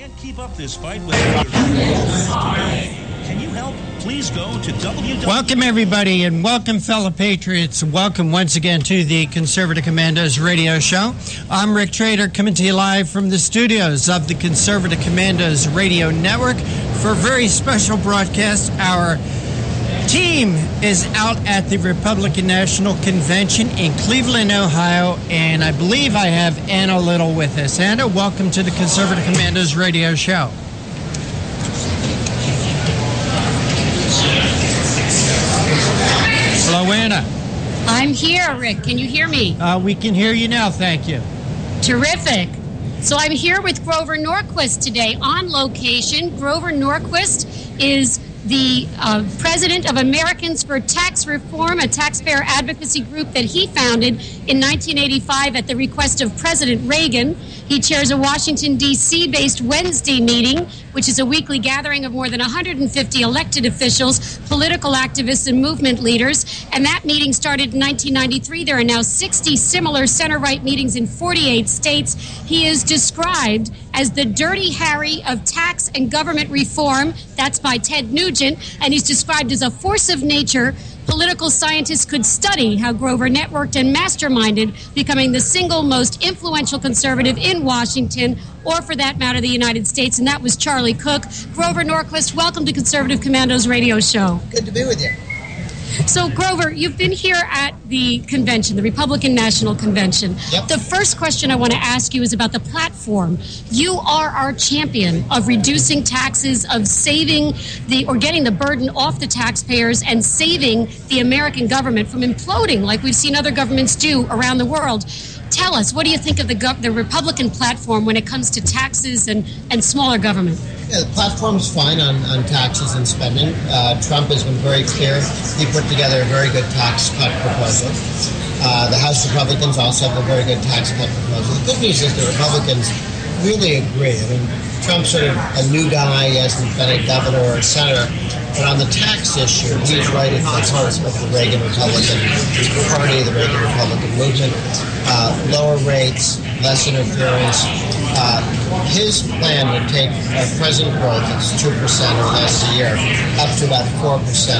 Can't keep up this fight without Can you help? Please go to www. Welcome, everybody, and welcome, fellow patriots. Welcome once again to the Conservative Commandos radio show. I'm Rick Trader, coming to you live from the studios of the Conservative Commandos radio network for a very special broadcast. Our team is out at the Republican National Convention in Cleveland, Ohio, and I believe I have Anna Little with us. Anna, welcome to the Conservative Commandos radio show. Hello, Anna. I'm here, Rick. Can you hear me? We can hear you now, thank you. Terrific. So I'm here with Grover Norquist today on location. Grover Norquist is the president of Americans for Tax Reform, a taxpayer advocacy group that he founded in 1985 at the request of President Reagan. He chairs a Washington, D.C.-based Wednesday meeting, which is a weekly gathering of more than 150 elected officials, political activists, and movement leaders. And that meeting started in 1993. There are now 60 similar center-right meetings in 48 states. He is described as the Dirty Harry of tax and government reform. That's by Ted Nugent. And he's described as a force of nature. Political scientists could study how Grover networked and masterminded, becoming the single most influential conservative in Washington, or for that matter, the United States, and that was Charlie Cook. Grover Norquist, welcome to Conservative Commandos radio show. Good to be with you. So, Grover, you've been here at the convention, the Republican National Convention. Yep. The first question I want to ask you is about the platform. You are our champion of reducing taxes, of saving or getting the burden off the taxpayers and saving the American government from imploding like we've seen other governments do around the world. Tell us, what do you think of the Republican platform when it comes to taxes and smaller government? Yeah, the platform's fine on taxes and spending. Trump has been very clear. He put together a very good tax cut proposal. The House Republicans also have a very good tax cut proposal. The good news is the Republicans really agree. I mean, Trump's sort of a new guy. He hasn't been a governor or a senator. But on the tax issue, he's right at the heart of the Reagan Republican Party, the Reagan Republican movement. Lower rates, less interference. His plan would take present growth, that's 2% or less a year, up to about 4% growth.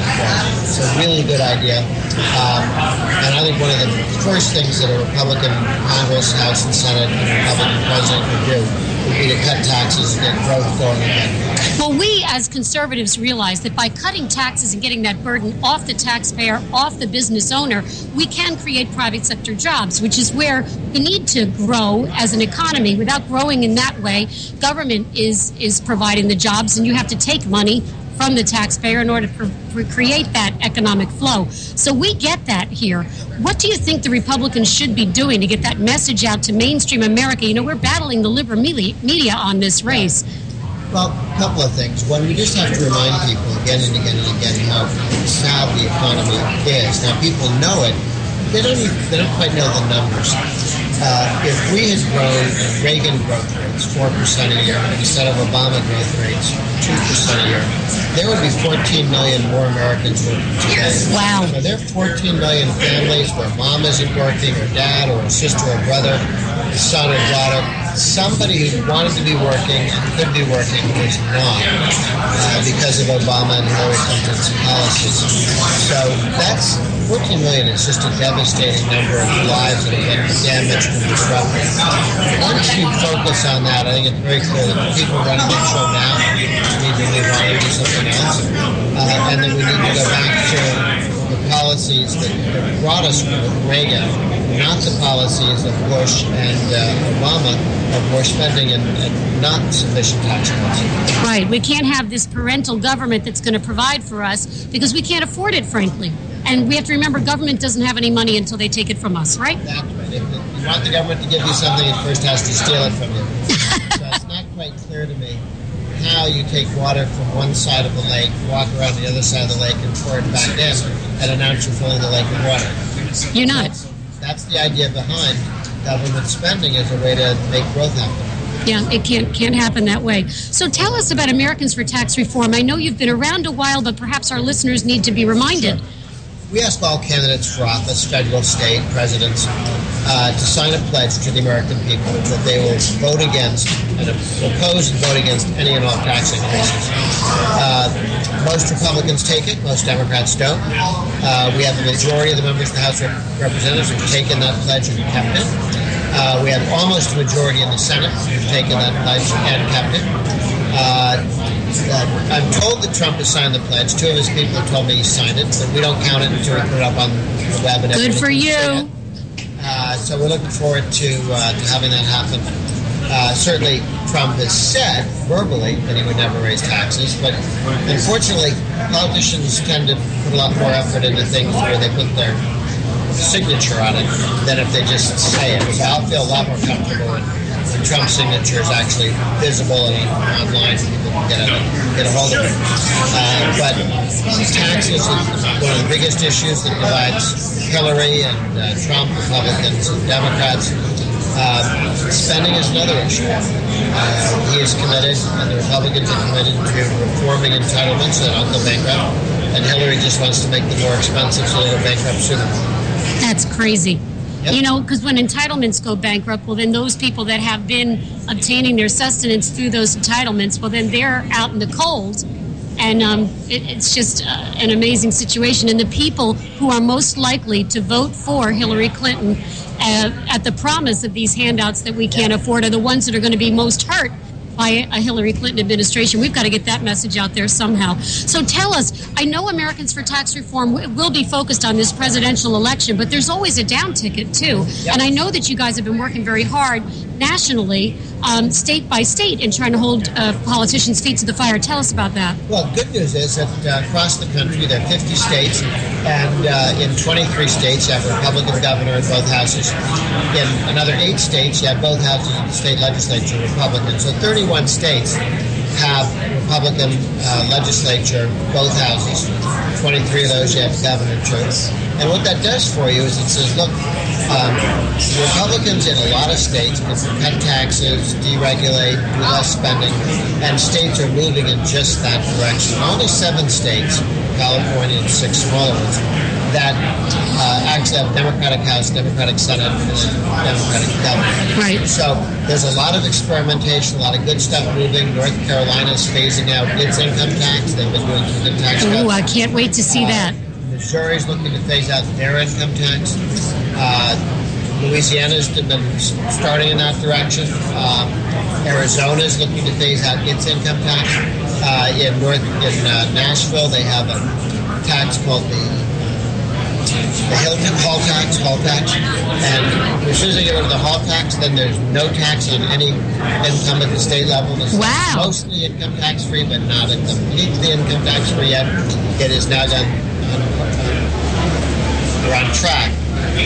It's a really good idea. And I think one of the first things that a Republican Congress, House, and Senate, and a Republican president would do would be to cut taxes and get growth going again. Well, we as conservatives realize that by cutting taxes and getting that burden off the taxpayer, off the business owner, we can create private sector jobs, which is where we need to grow as an economy. Without growing in that way, government is providing the jobs, and you have to take money from the taxpayer in order to create that economic flow. So we get that here. What do you think the Republicans should be doing to get that message out to mainstream America? You know, we're battling the liberal media on this race. Well, a couple of things. One, we just have to remind people again and again and again how sad the economy is. Now, people know it. They don't quite know the numbers. If we had grown Reagan growth rates 4% a year instead of Obama growth rates 2% a year, there would be 14 million more Americans working today. Wow. So there are 14 million families where mom isn't working, or dad, or a sister, or brother, a son or daughter. Somebody who wanted to be working and could be working was not because of Obama and Hillary Clinton's policies. So that's 14 million is just a devastating number of lives that have been damaged and disrupted. Once you focus on that, I think it's very clear that the people running the show now need to move on and do something else. And then we need to go back to the policies that brought us with Reagan, not the policies of Bush and Obama, of more spending and not sufficient tax cuts. Right. We can't have this parental government that's going to provide for us because we can't afford it, frankly. And we have to remember government doesn't have any money until they take it from us, right? That's right. If you want the government to give you something, it first has to steal it from you. So it's not quite clear to me how you take water from one side of the lake, walk around the other side of the lake, and pour it back in, and announce you're filling the lake with water. You're not. That's the idea behind government spending as a way to make growth happen. Yeah, it can't happen that way. So tell us about Americans for Tax Reform. I know you've been around a while, but perhaps our listeners need to be reminded. Sure. We ask all candidates for office, federal, state, presidents, to sign a pledge to the American people that they will vote against and oppose and vote against any and all tax increases. Most Republicans take it. Most Democrats don't. We have the majority of the members of the House of Representatives who've taken that pledge and kept it. We have almost a majority in the Senate who've taken that pledge and kept it. I'm told that Trump has signed the pledge. Two of his people have told me he signed it, but we don't count it until we put it up on the web. And good for you. So we're looking forward to having that happen. Certainly, Trump has said verbally that he would never raise taxes, but unfortunately, politicians tend to put a lot more effort into things where they put their signature on it than if they just say it. So I'll feel a lot more comfortable when Trump's signature is actually visible and online, so people can get a hold of it. But taxes is one of the biggest issues that divides Hillary and Trump, Republicans and Democrats. Spending is another issue. He is committed, and the Republicans are committed to reforming entitlements so they don't go bankrupt. And Hillary just wants to make them more expensive so they go bankrupt sooner. That's crazy. Yep. You know, because when entitlements go bankrupt, well, then those people that have been obtaining their sustenance through those entitlements, well, then they're out in the cold. And it's just an amazing situation. And the people who are most likely to vote for Hillary Clinton at the promise of these handouts that we can't afford are the ones that are going to be most hurt by a Hillary Clinton administration. We've got to get that message out there somehow. So tell us, I know Americans for Tax Reform will be focused on this presidential election, but there's always a down ticket too. Yep. And I know that you guys have been working very hard nationally, state by state, in trying to hold politicians' feet to the fire. Tell us about that. Well, good news is that across the country, there are 50 states, and in 23 states, you have a Republican governor in both houses. In another 8 states, you have both houses of the state legislature Republican. So 31 states have Republican legislature, both houses. 23 of those, you have the governor too. And what that does for you is it says, look, Republicans in a lot of states can cut taxes, deregulate, do less spending, and states are moving in just that direction. Only 7 states, California and 6 smaller ones, that actually have Democratic House, Democratic Senate, and Democratic government. Right. So there's a lot of experimentation, a lot of good stuff moving. North Carolina's phasing out its income tax. They've been doing some good tax cuts. Ooh, I can't wait to see that. Missouri's looking to phase out their income tax. Louisiana's been starting in that direction. Arizona's looking to phase out its income tax. In Nashville, they have a tax called the Hilton Hall tax. And as soon as they get rid of the Hall tax, then there's no tax on any income at the state level. It's mostly income tax free, but not completely income tax free yet. It is now done. We're on track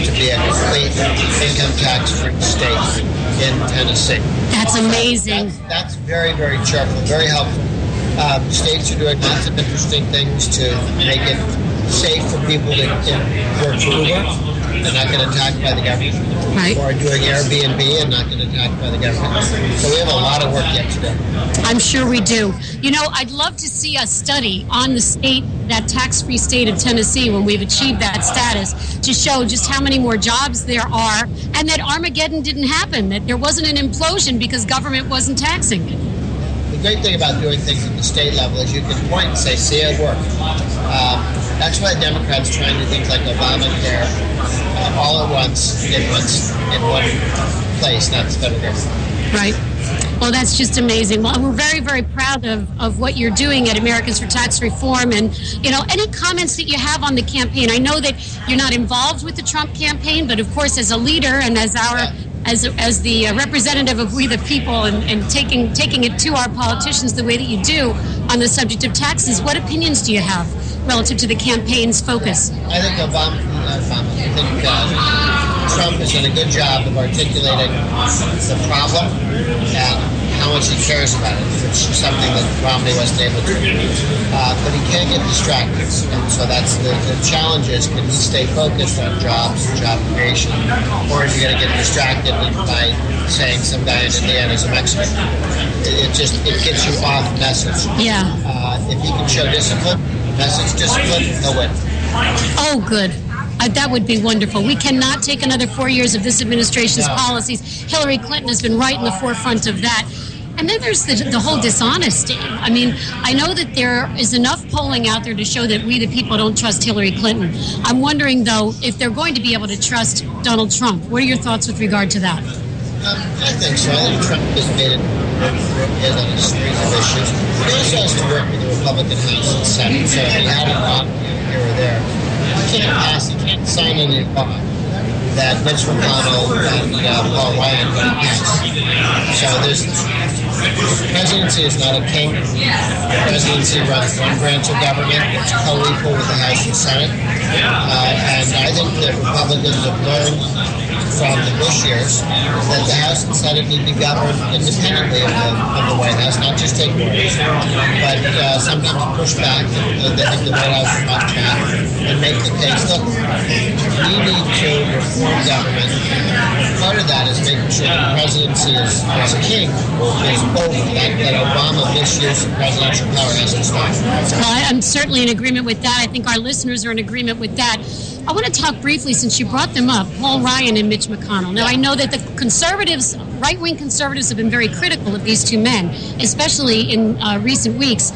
to be a complete income tax-free state in Tennessee. That's amazing. That's very, very cheerful, very helpful. States are doing lots of interesting things to make it safe for people to work for Uber. They're not getting attacked by the government. Right. Or doing Airbnb and not getting attacked by the government. So we have a lot of work yet to do. I'm sure we do. You know, I'd love to see a study on the state, that tax-free state of Tennessee, when we've achieved that status, to show just how many more jobs there are, and that Armageddon didn't happen, that there wasn't an implosion because government wasn't taxing. The great thing about doing things at the state level is you can point and say, see it work. That's why Democrats try and do things like Obamacare all at once in one place, not the federal government. Right. Well, that's just amazing. Well, we're very, very proud of what you're doing at Americans for Tax Reform. And, you know, any comments that you have on the campaign? I know that you're not involved with the Trump campaign, but of course, as a leader and as as the representative of we the people and taking it to our politicians the way that you do on the subject of taxes, what opinions do you have relative to the campaign's focus? I think Trump has done a good job of articulating the problem and how much he cares about it, which is something that Romney wasn't able to. But he can't get distracted, and so that's the challenge is, can he stay focused on jobs, job creation, or is he going to get distracted by saying some guy in Indiana is a Mexican? It gets you off message. Yeah. If he can show discipline, message discipline, he'll win. Oh, good. That would be wonderful. We cannot take another 4 years of this administration's policies. Hillary Clinton has been right in the forefront of that. And then there's the whole dishonesty. I mean, I know that there is enough polling out there to show that we, the people, don't trust Hillary Clinton. I'm wondering, though, if they're going to be able to trust Donald Trump. What are your thoughts with regard to that? I think so. I think Trump has made it on a series of issues. He also has to work with the Republican House and Senate. So if he had a lot here or there, he can't sign any law that Mitch McConnell and Paul Ryan would pass. So the presidency is not a king. The presidency runs one branch of government. It's co-equal with the House and Senate. And I think that Republicans have learned from the Bush years that the House and Senate need to govern independently of the White House, not just take orders, but sometimes push back if they think the White House is off track and make the case, look, we need to reform government. Part of that is making sure that the presidency as a king is over, that Obama misuse of presidential power has to stop. Well, I'm certainly in agreement with that. I think our listeners are in agreement with that. I want to talk briefly, since you brought them up, Paul Ryan and Mitch McConnell. Now, I know that the conservatives, right-wing conservatives, have been very critical of these two men, especially in recent weeks.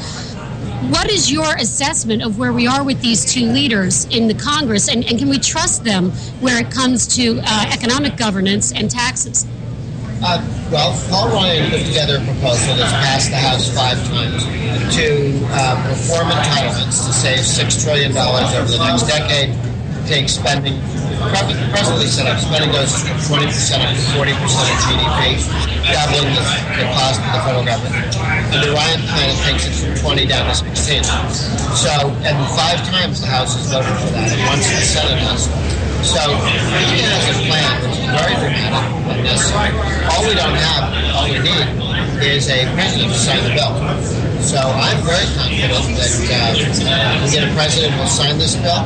What is your assessment of where we are with these two leaders in the Congress, and can we trust them where it comes to economic governance and taxes? Well, Paul Ryan put together a proposal that's passed the House 5 times to reform entitlements to save $6 trillion over the next decade. Take spending, presently set up, spending goes from 20% up to 40% of GDP, doubling the cost of the federal government. And the Ryan plan takes it from 20 down to 16. So, and 5 times the House has voted for that, and once the Senate has. So he has a plan which is very dramatic and necessary. All we need is a president to sign the bill. So I'm very confident that we get a president who will sign this bill.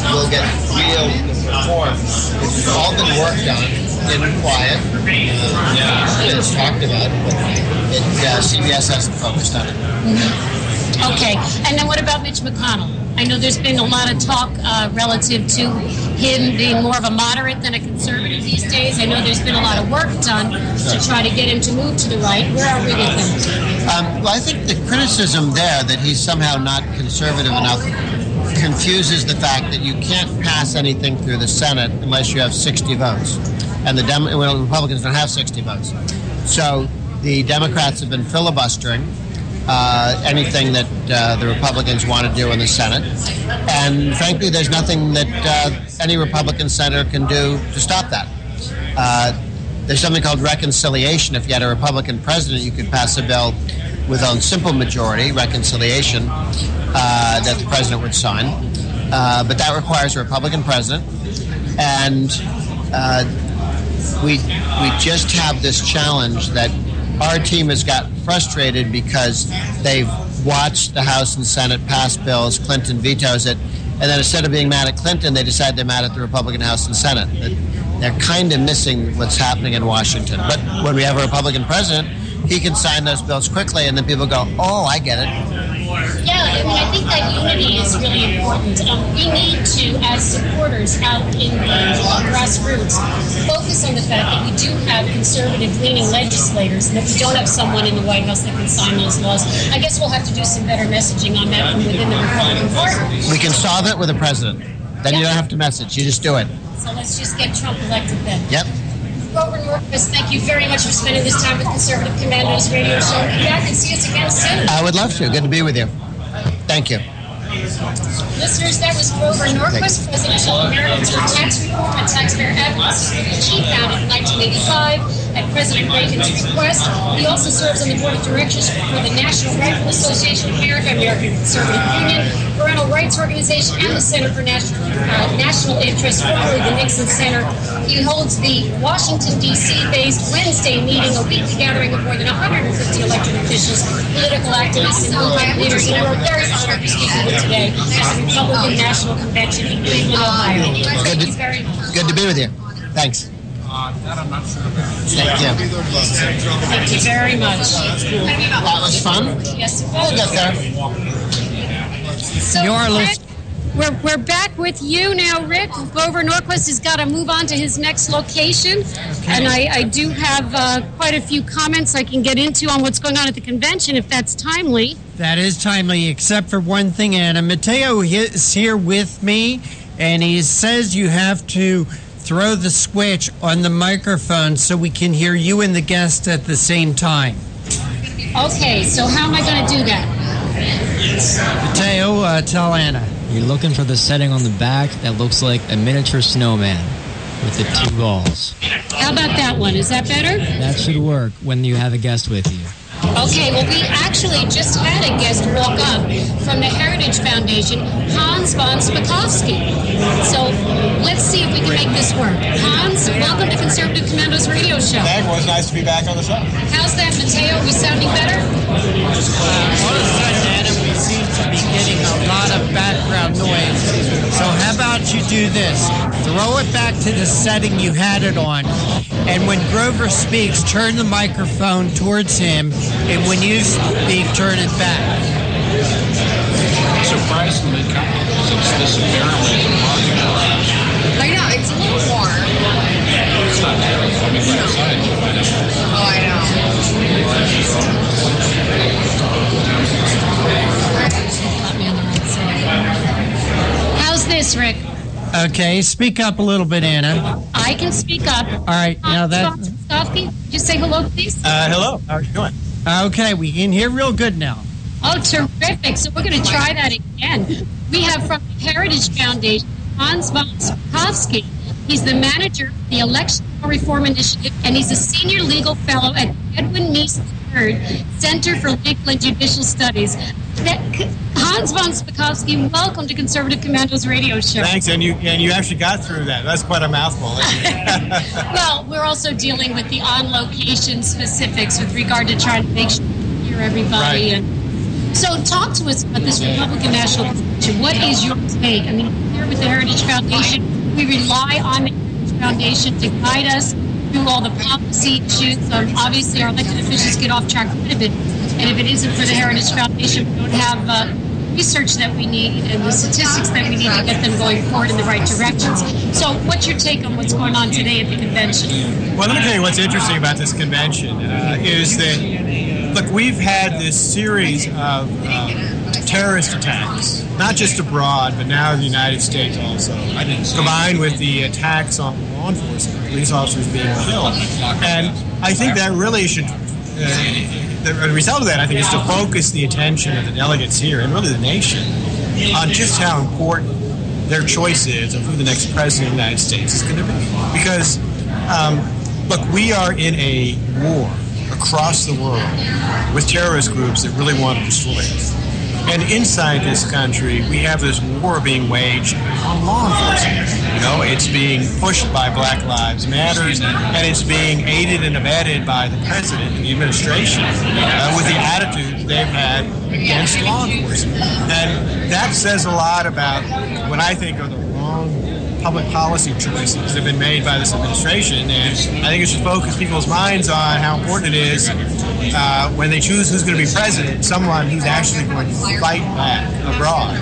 We'll get real reform. It's all been worked on in quiet. It's talked about, but CBS hasn't focused on it. Mm-hmm. Okay, and then what about Mitch McConnell? I know there's been a lot of talk relative to him being more of a moderate than a conservative these days. I know there's been a lot of work done to try to get him to move to the right. Where are we with him? Well, I think the criticism there that he's somehow not conservative enough confuses the fact that you can't pass anything through the Senate unless you have 60 votes. And the Republicans don't have 60 votes. So the Democrats have been filibustering anything that the Republicans want to do in the Senate. And frankly, there's nothing that any Republican senator can do to stop that. There's something called reconciliation. If you had a Republican president, you could pass a bill with a simple majority, reconciliation, that the president would sign. But that requires a Republican president. And we just have this challenge that our team has got frustrated because they've watched the House and Senate pass bills, Clinton vetoes it, and then instead of being mad at Clinton, they decide they're mad at the Republican House and Senate. They're kind of missing what's happening in Washington. But when we have a Republican president, he can sign those bills quickly, and then people go, oh, I get it. Yeah, I mean, I think that unity is really important. We need to, as supporters out in the grassroots, focus on the fact that we do have conservative-leaning legislators and that we don't have someone in the White House that can sign those laws. I guess we'll have to do some better messaging on that from within the Republican Party. We can solve it with a president. Then you don't have to message. You just do it. So let's just get Trump elected then. Yep. Grover Norquist, thank you very much for spending this time with Conservative Commando's radio show. Come back and see us again soon. I would love to. Good to be with you. Thank you. Listeners, that was Grover Norquist, Presidential Americans for Tax Reform and Taxpayer Advocacy, which he founded in 1985 at President Reagan's request. He also serves on the board of directors for the National Rifle Association of America, American Conservative Union, Parental Rights Organization, and the Center for National Interest, formerly the Nixon Center. He holds the Washington, D.C.-based Wednesday meeting, a weekly gathering of more than 150 elected officials, political activists, and movement leaders. And we're very honored to be speaking with today at the Republican National Convention in Cleveland, Ohio. Thank you very much. Good to be with you. Thanks. That I'm not sure about. Thank you. Thank you very much. That was fun. Yes, it We'll was. get there. So, We're back with you now, Rick. Grover Norquist has got to move on to his next location. Okay. And I do have quite a few comments I can get into on what's going on at the convention, if that's timely. That is timely, except for one thing, Anna. Mateo is here with me, and he says you have to throw the switch on the microphone so we can hear you and the guest at the same time. Okay, so how am I going to do that? Mateo, tell Anna. You're looking for the setting on the back that looks like a miniature snowman with the two balls. How about that one? Is that better? That should work when you have a guest with you. Okay, well, we actually just had a guest walk up from the Heritage Foundation, Hans von Spakovsky. So let's see if we can make this work. Hans, welcome to Conservative Commando's radio show. Thank you. It's nice to be back on the show. How's that, Mateo? Are we sounding better? All of a sudden, Anna, we seem to be getting a lot of background noise. So how about you do this? Throw it back to the setting you had it on. And when Grover speaks, turn the microphone towards him. And when you speak, turn it back. Surprisingly, since this apparently is a market garage. I know, it's a little warm. It's not there. I mean, right outside, you find it. Oh, I know. How's this, Rick? Okay, speak up a little bit, Anna. I can speak up. All right, now that... Just say hello, please. Hello. How are you doing? Okay, we can hear real good now. Oh, terrific. So we're going to try that again. We have from the Heritage Foundation, Hans von Spakovsky. He's the manager of the Election Reform Initiative, and he's a senior legal fellow at Edwin Meese III Center for Legal and Judicial Studies. Hans von Spakovsky, welcome to Conservative Commando's radio show. Thanks, and you actually got through that. That's quite a mouthful. Well, we're also dealing with the on-location specifics with regard to trying to make sure we hear everybody. Right. And so talk to us about this Republican National Convention. What is your take? I mean, here with the Heritage Foundation, we rely on the Heritage Foundation to guide us through all the policy issues. Obviously, our elected officials get off track quite a bit. And if it isn't for the Heritage Foundation, we don't have research that we need and the statistics that we need to get them going forward in the right directions. So what's your take on what's going on today at the convention? Well, let me tell you what's interesting about this convention is that, look, we've had this series of terrorist attacks, not just abroad, but now in the United States also, combined with the attacks on law enforcement, police officers being killed. And I think that really should... the result of that, I think, is to focus the attention of the delegates here and really the nation on just how important their choice is of who the next president of the United States is going to be. Because, look, we are in a war across the world with terrorist groups that really want to destroy us. And inside this country, we have this war being waged on law enforcement. You know, it's being pushed by Black Lives Matter, and it's being aided and abetted by the president and the administration with the attitudes they've had against law enforcement. And that says a lot about what I think are the wrong public policy choices that have been made by this administration. And I think it should focus people's minds on how important it is when they choose who's going to be president, someone who's actually going to fight back abroad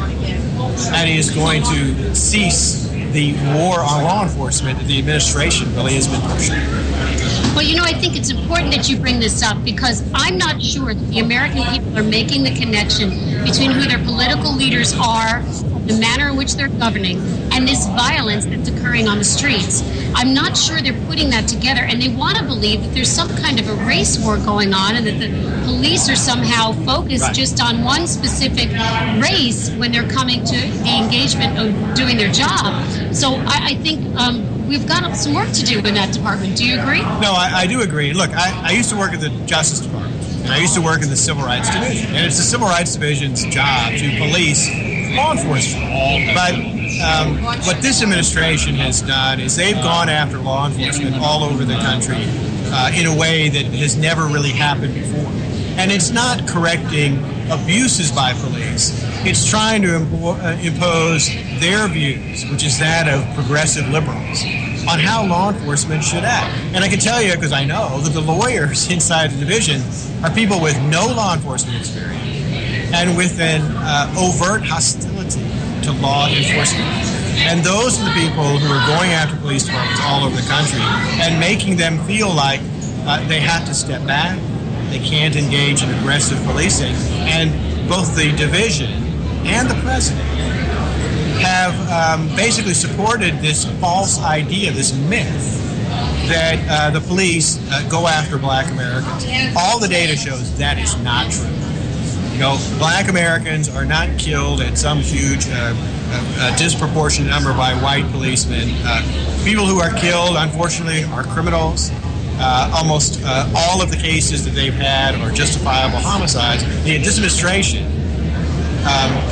and is going to cease the war on law enforcement that the administration really has been pushing. Well, you know, I think it's important that you bring this up because I'm not sure that the American people are making the connection between who their political leaders are, the manner in which they're governing, and this violence that's occurring on the streets. I'm not sure they're putting that together, and they want to believe that there's some kind of a race war going on and that the police are somehow focused just on one specific race when they're coming to the engagement of doing their job. So I think we've got some work to do in that department. Do you agree? No, I do agree. Look, I used to work at the Justice Department, and I used to work in the Civil Rights Division, and it's the Civil Rights Division's job to police law enforcement. But what this administration has done is they've gone after law enforcement all over the country in a way that has never really happened before. And it's not correcting abuses by police. It's trying to impose their views, which is that of progressive liberals, on how law enforcement should act. And I can tell you, because I know, that the lawyers inside the division are people with no law enforcement experience and with an overt hostility to law enforcement. And those are the people who are going after police departments all over the country and making them feel like they have to step back, they can't engage in aggressive policing. And both the division and the president have basically supported this false idea, this myth, that the police go after black Americans. All the data shows that is not true. You know, black Americans are not killed at some huge disproportionate number by white policemen. People who are killed, unfortunately, are criminals. Almost all of the cases that they've had are justifiable homicides. This administration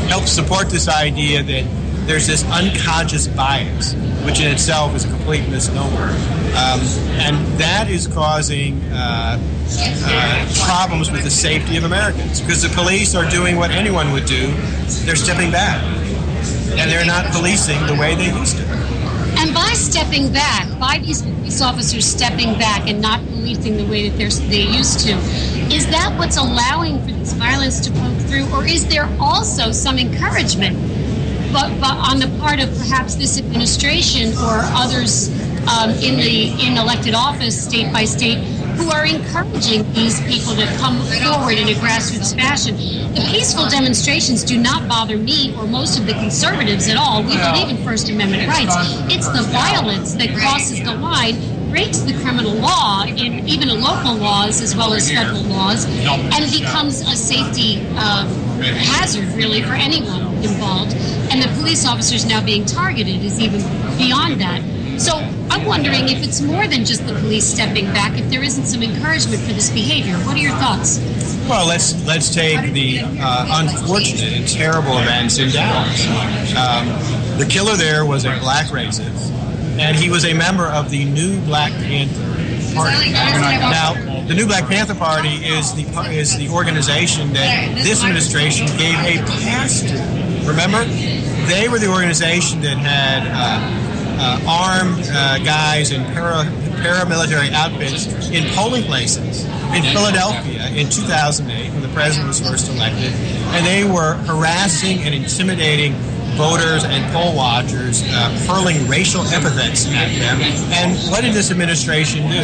helps support this idea that there's this unconscious bias, which in itself is a complete misnomer. And that is causing problems with the safety of Americans, because the police are doing what anyone would do. They're stepping back, and they're not policing the way they used to. And by stepping back, by these police officers stepping back and not policing the way that they used to, is that what's allowing for this violence to poke through, or is there also some encouragement but on the part of perhaps this administration or others in elected office, state by state, who are encouraging these people to come forward in a grassroots fashion? The peaceful demonstrations do not bother me or most of the conservatives at all. We believe in First Amendment rights. It's the violence that crosses the line, breaks the criminal law, in even local laws as well as federal laws, and becomes a safety hazard, really, for anyone involved. And the police officers now being targeted is even beyond that. So I'm wondering if it's more than just the police stepping back, if there isn't some encouragement for this behavior. What are your thoughts? Well, let's take the unfortunate and terrible events in Dallas. The killer there was a black racist, and he was a member of the New Black Panther Party. Now, the New Black Panther Party is the organization that this administration gave a pass to. Remember, they were the organization that had armed guys in paramilitary outfits in polling places in Philadelphia in 2008 when the president was first elected, and they were harassing and intimidating voters and poll watchers, hurling racial epithets at them. And what did this administration do?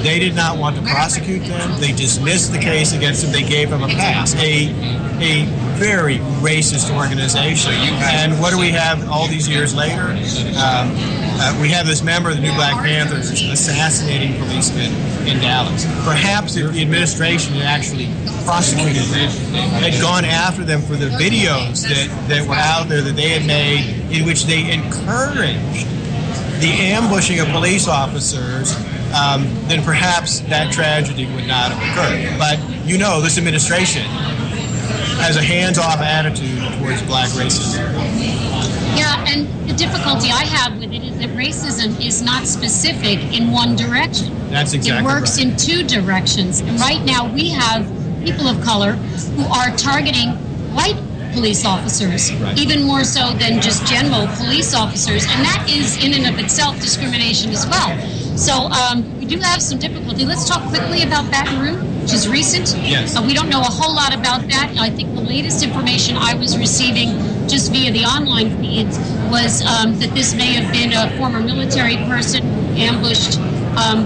They did not want to prosecute them. They dismissed the case against them. They gave them a pass. A very racist organization. And what do we have all these years later? We have this member of the New Black Panthers assassinating policemen in Dallas. Perhaps if the administration had actually prosecuted them, had gone after them for the videos that were out there that they had made in which they encouraged the ambushing of police officers, then perhaps that tragedy would not have occurred. But you know, this administration has a hands-off attitude towards black racism. Yeah, and the difficulty I have with it is that racism is not specific in one direction. That's exactly right. It works in two directions. And right now we have people of color who are targeting white police officers, even more so than just general police officers, and that is in and of itself discrimination as well. So we do have some difficulty. Let's talk quickly about Baton Rouge, which is recent. Yes. We don't know a whole lot about that. I think the latest information I was receiving just via the online feeds was that this may have been a former military person ambushed.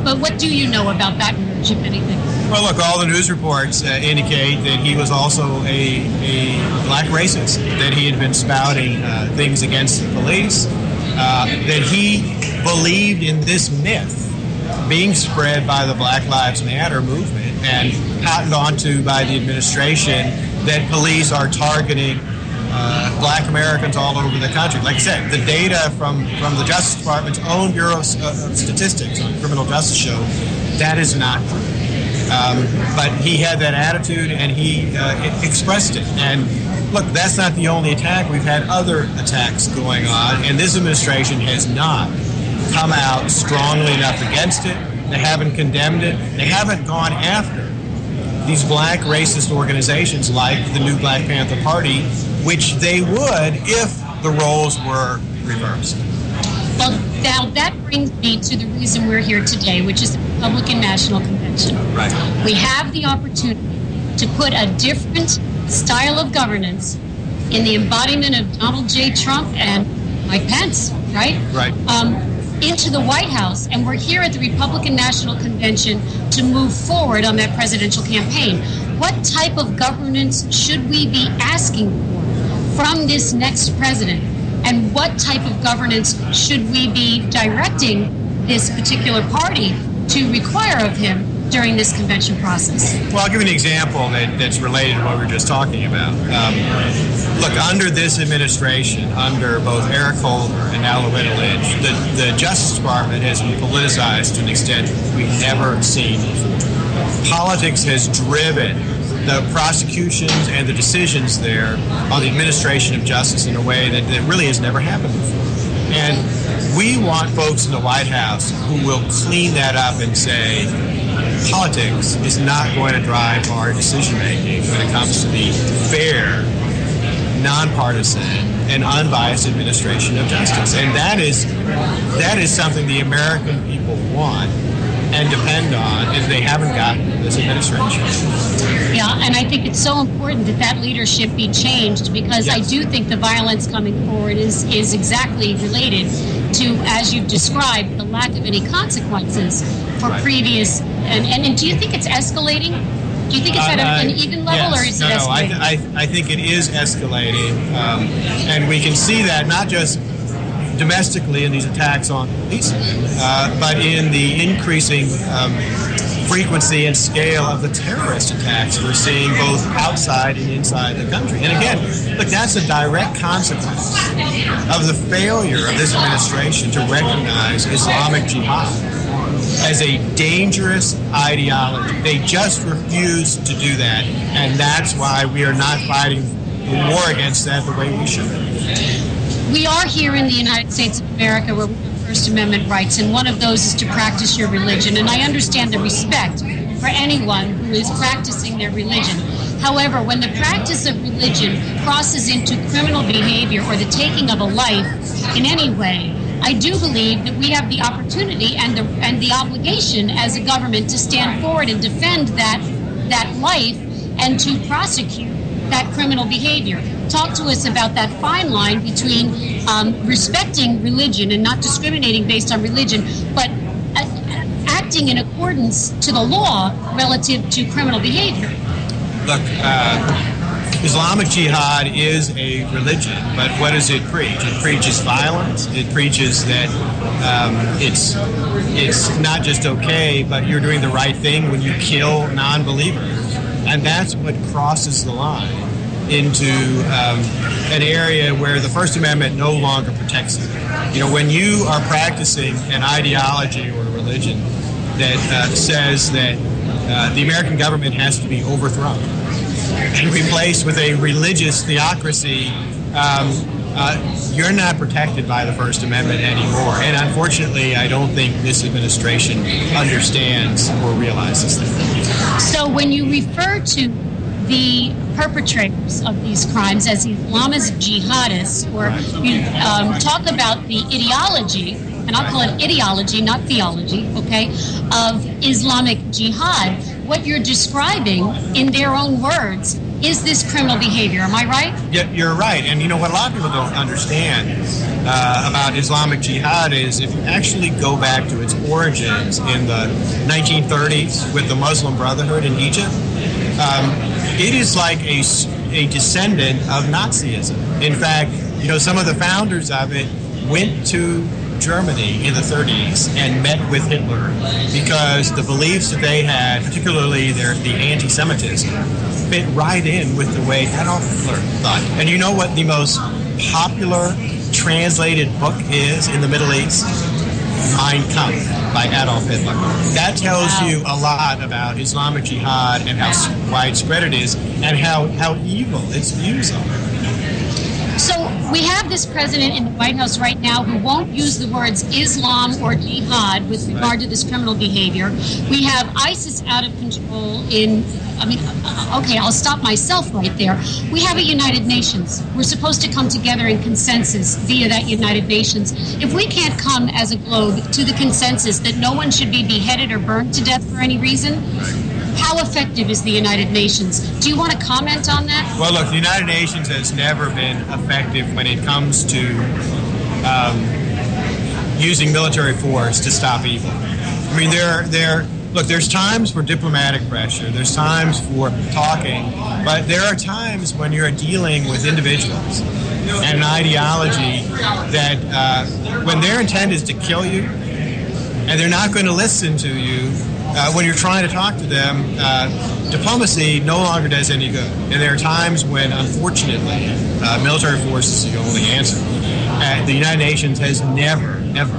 But what do you know about Baton Rouge, if anything? Well, look, all the news reports indicate that he was also a black racist, that he had been spouting things against the police, that he believed in this myth being spread by the Black Lives Matter movement and cottoned onto by the administration that police are targeting black Americans all over the country. Like I said, the data from the Justice Department's own Bureau of Statistics on criminal justice show that is not true. But he had that attitude and he expressed it. And look, that's not the only attack. We've had other attacks going on, and this administration has not come out strongly enough against it. They haven't condemned it. They haven't gone after these black racist organizations like the New Black Panther Party, which they would if the roles were reversed. Well, now that brings me to the reason we're here today, which is the Republican National Convention. Right. We have the opportunity to put a different style of governance in the embodiment of Donald J. Trump and Mike Pence, right? Right. Into the White House, and we're here at the Republican National Convention to move forward on that presidential campaign. What type of governance should we be asking for from this next president? And what type of governance should we be directing this particular party to require of him during this convention process? Well, I'll give you an example that's related to what we were just talking about. Look, under this administration, under both Eric Holder and now Loretta Lynch, the Justice Department has been politicized to an extent we've never seen before. Politics has driven the prosecutions and the decisions there on the administration of justice in a way that really has never happened before. And we want folks in the White House who will clean that up and say, politics is not going to drive our decision-making when it comes to the fair, nonpartisan, and unbiased administration of justice. And that is something the American people want and depend on, and they haven't gotten in this administration. Yeah, and I think it's so important that leadership be changed, because I do think the violence coming forward is exactly related to, as you've described, the lack of any consequences for previous. And do you think it's escalating? Do you think it's at an even level, or is it escalating? I think it is escalating, and we can see that not just domestically in these attacks on police, but in the increasing frequency and scale of the terrorist attacks we're seeing both outside and inside the country. And again, look, that's a direct consequence of the failure of this administration to recognize Islamic Jihad as a dangerous ideology. They just refuse to do that, and that's why we are not fighting the war against that the way we should. We are here in the United States of America where we have First Amendment rights, and one of those is to practice your religion. And I understand the respect for anyone who is practicing their religion. However, when the practice of religion crosses into criminal behavior or the taking of a life in any way, I do believe that we have the opportunity and the obligation as a government to stand forward and defend that life and to prosecute that criminal behavior. Talk to us about that fine line between respecting religion and not discriminating based on religion, but acting in accordance to the law relative to criminal behavior. Look, Islamic Jihad is a religion, but what does it preach? It preaches violence. It preaches that it's not just okay, but you're doing the right thing when you kill non-believers. And that's what crosses the line into an area where the First Amendment no longer protects it. You know, when you are practicing an ideology or a religion that says that the American government has to be overthrown and replaced with a religious theocracy, you're not protected by the First Amendment anymore. And unfortunately, I don't think this administration understands or realizes that. So when you refer to the perpetrators of these crimes as Islamist jihadists, or you talk about the ideology, and I'll call it ideology, not theology, okay, of Islamic Jihad, what you're describing in their own words is this criminal behavior. Am I right? Yeah, you're right. And you know what a lot of people don't understand about Islamic Jihad is if you actually go back to its origins in the 1930s with the Muslim Brotherhood in Egypt, it is like a descendant of Nazism. In fact, you know, some of the founders of it went to Germany in the 30s and met with Hitler because the beliefs that they had, particularly the anti-Semitism, fit right in with the way Adolf Hitler thought. And you know what the most popular translated book is in the Middle East? Mein Kampf by Adolf Hitler. That tells you a lot about Islamic Jihad and how widespread it is and how evil its views are. So we have this president in the White House right now who won't use the words Islam or jihad with regard to this criminal behavior. We have ISIS out of control okay, I'll stop myself right there. We have a United Nations. We're supposed to come together in consensus via that United Nations. If we can't come as a globe to the consensus that no one should be beheaded or burned to death for any reason, How effective is the United Nations? Do you want to comment on that? Well, look, the United Nations has never been effective when it comes to using military force to stop evil. I mean, there's times for diplomatic pressure, there's times for talking, but there are times when you're dealing with individuals and an ideology that when their intent is to kill you and they're not going to listen to you when you're trying to talk to them, diplomacy no longer does any good. And there are times when, unfortunately, military force is the only answer. The United Nations has never, ever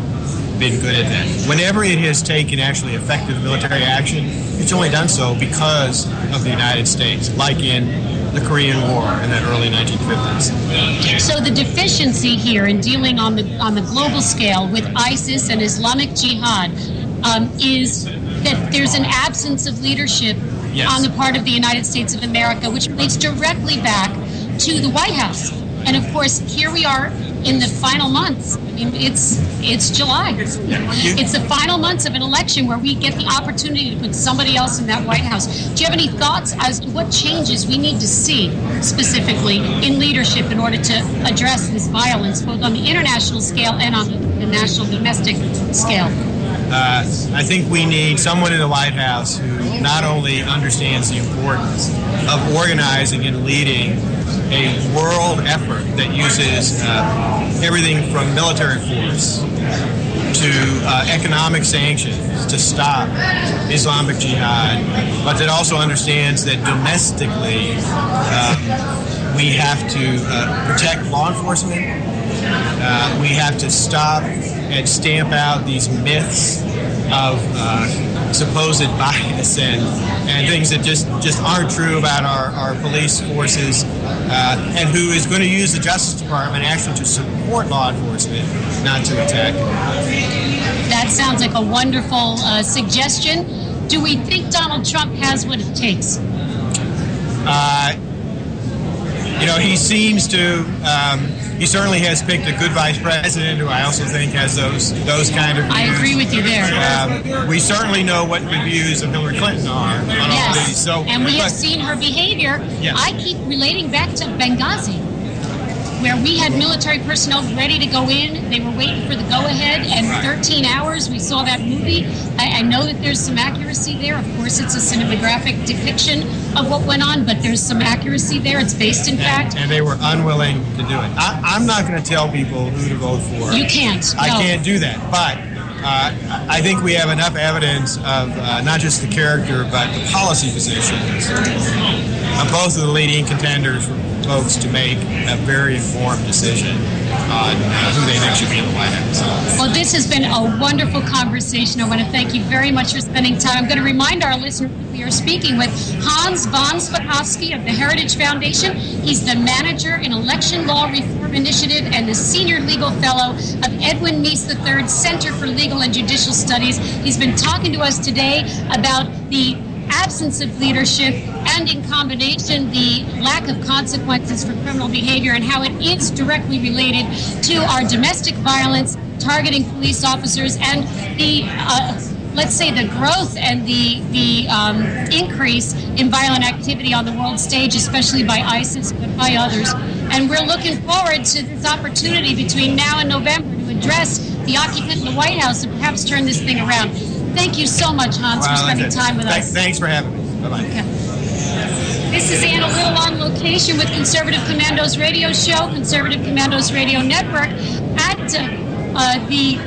been good at that. Whenever it has taken actually effective military action, it's only done so because of the United States, like in the Korean War in the early 1950s. So the deficiency here in dealing on the global scale with ISIS and Islamic Jihad is that there's an absence of leadership on the part of the United States of America, which relates directly back to the White House. And of course, here we are in the final months. I mean, it's July. It's the final months of an election where we get the opportunity to put somebody else in that White House. Do you have any thoughts as to what changes we need to see specifically in leadership in order to address this violence, both on the international scale and on the national domestic scale? I think we need someone in the White House who not only understands the importance of organizing and leading a world effort that uses everything from military force to economic sanctions to stop Islamic Jihad, but that also understands that domestically we have to protect law enforcement. We have to stop and stamp out these myths of supposed bias and things that just aren't true about our police forces, and who is going to use the Justice Department actually to support law enforcement, not to attack it. That sounds like a wonderful suggestion. Do we think Donald Trump has what it takes? He seems to. He certainly has picked a good vice president who I also think has those kind of views. I agree with you there. We certainly know what the views of Hillary Clinton are on all these. So, and we have seen her behavior. Yes. I keep relating back to Benghazi, where we had military personnel ready to go in. They were waiting for the go-ahead, and 13 hours, we saw that movie. I know that there's some accuracy there. Of course, it's a cinematographic depiction of what went on, but there's some accuracy there. It's based in fact. And they were unwilling to do it. I'm not going to tell people who to vote for. You can't. No. I can't do that. But I think we have enough evidence of not just the character, but the policy positions of both of the leading contenders for folks to make a very informed decision on who they think should be in the White House. Well, this has been a wonderful conversation. I want to thank you very much for spending time. I'm going to remind our listeners we are speaking with Hans von Spakovsky of the Heritage Foundation. He's the manager in Election Law Reform Initiative and the senior legal fellow of Edwin Meese III Center for Legal and Judicial Studies. He's been talking to us today about the absence of leadership and, in combination, the lack of consequences for criminal behavior and how it is directly related to our domestic violence targeting police officers and the let's say the growth and the increase in violent activity on the world stage, especially by ISIS but by others. And we're looking forward to this opportunity between now and November to address the occupant in the White House and perhaps turn this thing around. Thank you so much, Hans, for spending time with us. Thanks for having me. Bye-bye. Okay. This is Anna Little on location with Conservative Commando's radio show, Conservative Commando's radio network, at the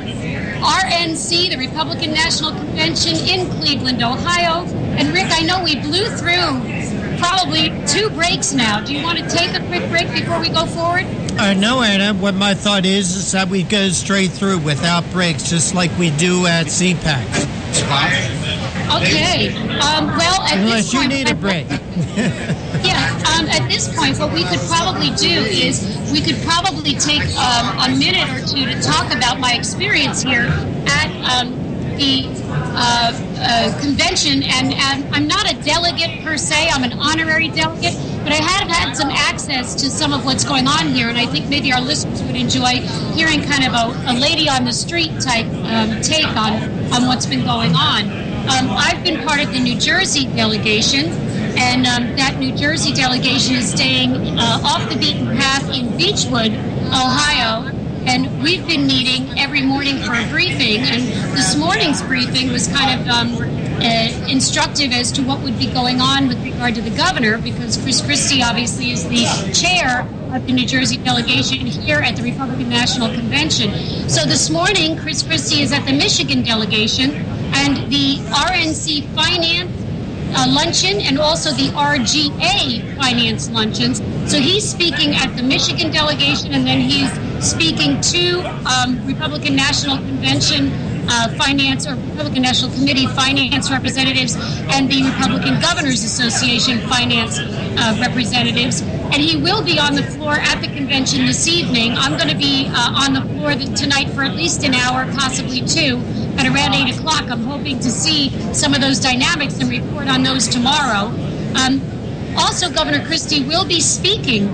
RNC, the Republican National Convention in Cleveland, Ohio. And Rick, I know we blew through probably 2 breaks now. Do you want to take a quick break before we go forward? No, Anna. What my thought is that we go straight through without breaks, just like we do at CPAC. Okay. Well, at unless this point, you need a break. At this point, what we could probably do is we could probably take a minute or two to talk about my experience here at the convention. And I'm not a delegate per se. I'm an honorary delegate. But I have had some access to some of what's going on here, and I think maybe our listeners would enjoy hearing kind of a lady on the street type take on what's been going on. I've been part of the New Jersey delegation, and that New Jersey delegation is staying off the beaten path in Beechwood, Ohio, and we've been meeting every morning for a briefing, and this morning's briefing was kind of instructive as to what would be going on with regard to the governor, because Chris Christie obviously is the chair of the New Jersey delegation here at the Republican National Convention. So this morning, Chris Christie is at the Michigan delegation, and the RNC Finance luncheon and also the RGA Finance luncheons. So he's speaking at the Michigan delegation, and then he's speaking to Republican National Convention Finance or Republican National Committee Finance representatives and the Republican Governors Association Finance representatives. And he will be on the floor at the convention this evening. I'm going to be on the floor tonight for at least an hour, possibly two, at around 8 o'clock. I'm hoping to see some of those dynamics and report on those tomorrow. Also, Governor Christie will be speaking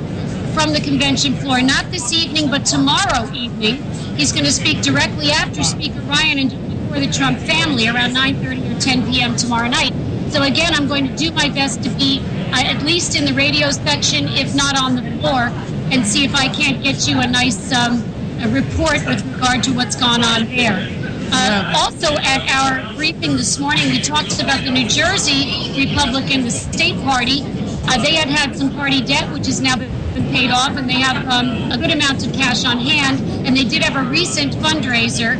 from the convention floor, not this evening, but tomorrow evening. He's going to speak directly after Speaker Ryan and before the Trump family around 9:30 or 10 p.m. tomorrow night. So again, I'm going to do my best to be at least in the radio section, if not on the floor, and see if I can't get you a nice a report with regard to what's gone on there. Also, at our briefing this morning, we talked about the New Jersey Republican, the state party. They had some party debt, which has now been paid off, and they have a good amount of cash on hand. And they did have a recent fundraiser,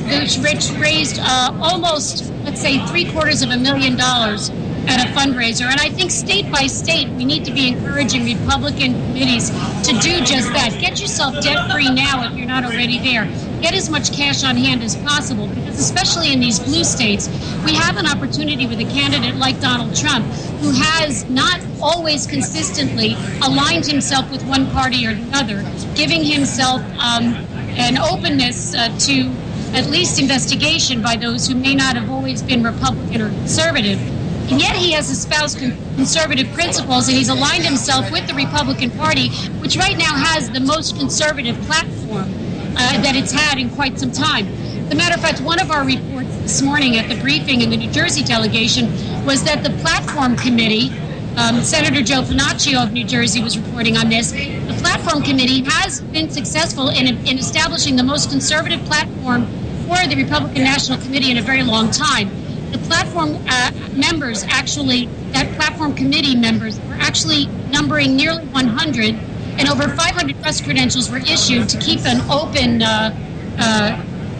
which raised almost, let's say, $750,000 at a fundraiser. And I think state by state, we need to be encouraging Republican committees to do just that. Get yourself debt-free now if you're not already there. Get as much cash on hand as possible, because especially in these blue states, we have an opportunity with a candidate like Donald Trump, who has not always consistently aligned himself with one party or the other, giving himself an openness to at least investigation by those who may not have always been Republican or conservative. And yet he has espoused conservative principles, and he's aligned himself with the Republican Party, which right now has the most conservative platform that it's had in quite some time. As a matter of fact, one of our reports this morning at the briefing in the New Jersey delegation was that the Platform Committee, Senator Joe Panaccio of New Jersey was reporting on this, the Platform Committee has been successful in establishing the most conservative platform for the Republican National Committee in a very long time. The platform members actually, that Platform Committee members, were actually numbering nearly 100, and over 500 press credentials were issued to keep an open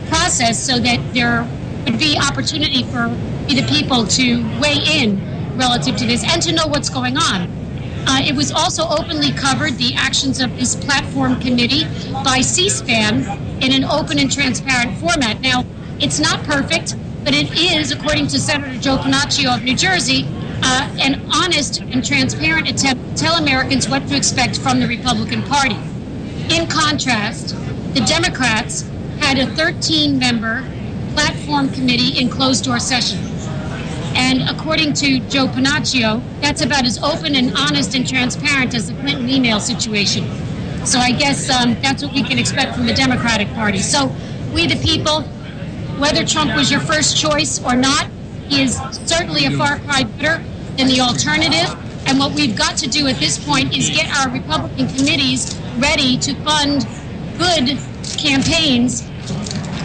process so that there would be opportunity for the people to weigh in relative to this and to know what's going on. It was also openly covered, the actions of this Platform Committee, by C-SPAN in an open and transparent format. Now, it's not perfect, but it is, according to Senator Joe Panaccio of New Jersey, an honest and transparent attempt to tell Americans what to expect from the Republican Party. In contrast, the Democrats had a 13-member Platform Committee in closed-door session. And according to Joe Panaccio, that's about as open and honest and transparent as the Clinton email situation. So I guess that's what we can expect from the Democratic Party. So we, the people, whether Trump was your first choice or not, he is certainly a far cry better than the alternative. And what we've got to do at this point is get our Republican committees ready to fund good campaigns,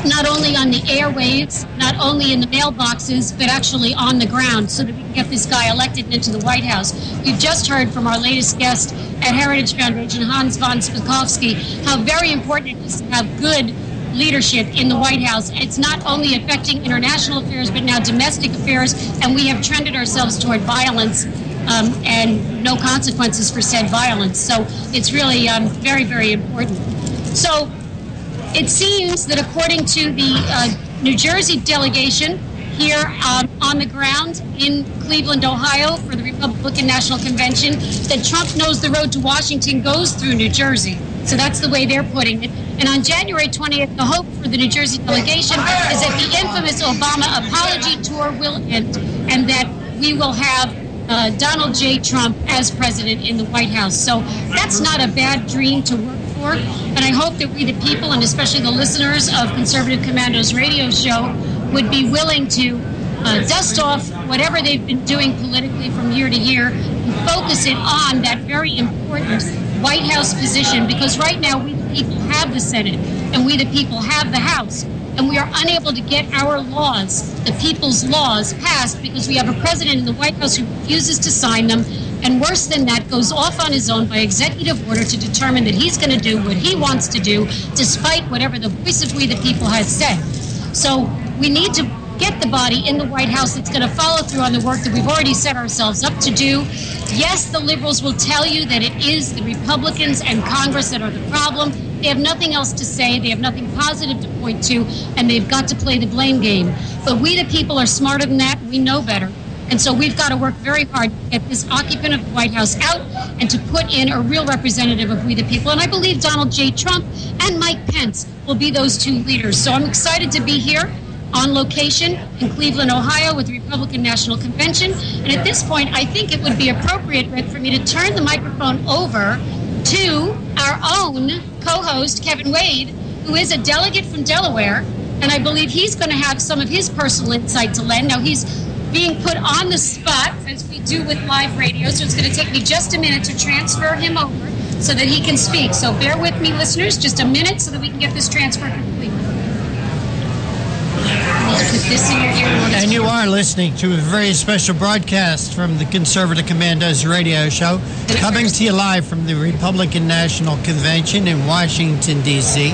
not only on the airwaves, not only in the mailboxes, but actually on the ground, so that we can get this guy elected into the White House. We've just heard from our latest guest at Heritage Foundation, Hans von Spakovsky, how very important it is to have good leadership in the White House. It's not only affecting international affairs, but now domestic affairs, and we have trended ourselves toward violence and no consequences for said violence. So it's really very, very important. So it seems that according to the New Jersey delegation here on the ground in Cleveland, Ohio, for the Republican National Convention, that Trump knows the road to Washington goes through New Jersey. So that's the way they're putting it. And on January 20th, the hope for the New Jersey delegation is that the infamous Obama apology tour will end and that we will have Donald J. Trump as president in the White House. So that's not a bad dream to work for. And I hope that we, the people, and especially the listeners of Conservative Commando's radio show, would be willing to dust off whatever they've been doing politically from year to year and focus it on that very important White House position, because right now we the people have the Senate and we the people have the House, and we are unable to get our laws, the people's laws, passed because we have a president in the White House who refuses to sign them, and worse than that, goes off on his own by executive order to determine that he's going to do what he wants to do, despite whatever the voice of we the people has said. So we need to get the body in the White House that's going to follow through on the work that we've already set ourselves up to do. Yes, the liberals will tell you that it is the Republicans and Congress that are the problem. They have nothing else to say. They have nothing positive to point to, and they've got to play the blame game. But we, the people, are smarter than that. We know better. And so we've got to work very hard to get this occupant of the White House out and to put in a real representative of we the people. And I believe Donald J. Trump and Mike Pence will be those two leaders. So I'm excited to be here on location in Cleveland, Ohio, with the Republican National Convention. And at this point, I think it would be appropriate, Rick, for me to turn the microphone over to our own co-host, Kevin Wade, who is a delegate from Delaware. And I believe he's going to have some of his personal insight to lend. Now, he's being put on the spot, as we do with live radio, so it's going to take me just a minute to transfer him over so that he can speak. So bear with me, listeners, just a minute so that we can get this transfer complete. Put this in your ear. And you are listening to a very special broadcast from the Conservative Commandos radio show, coming to you live from the Republican National Convention in Washington, D.C.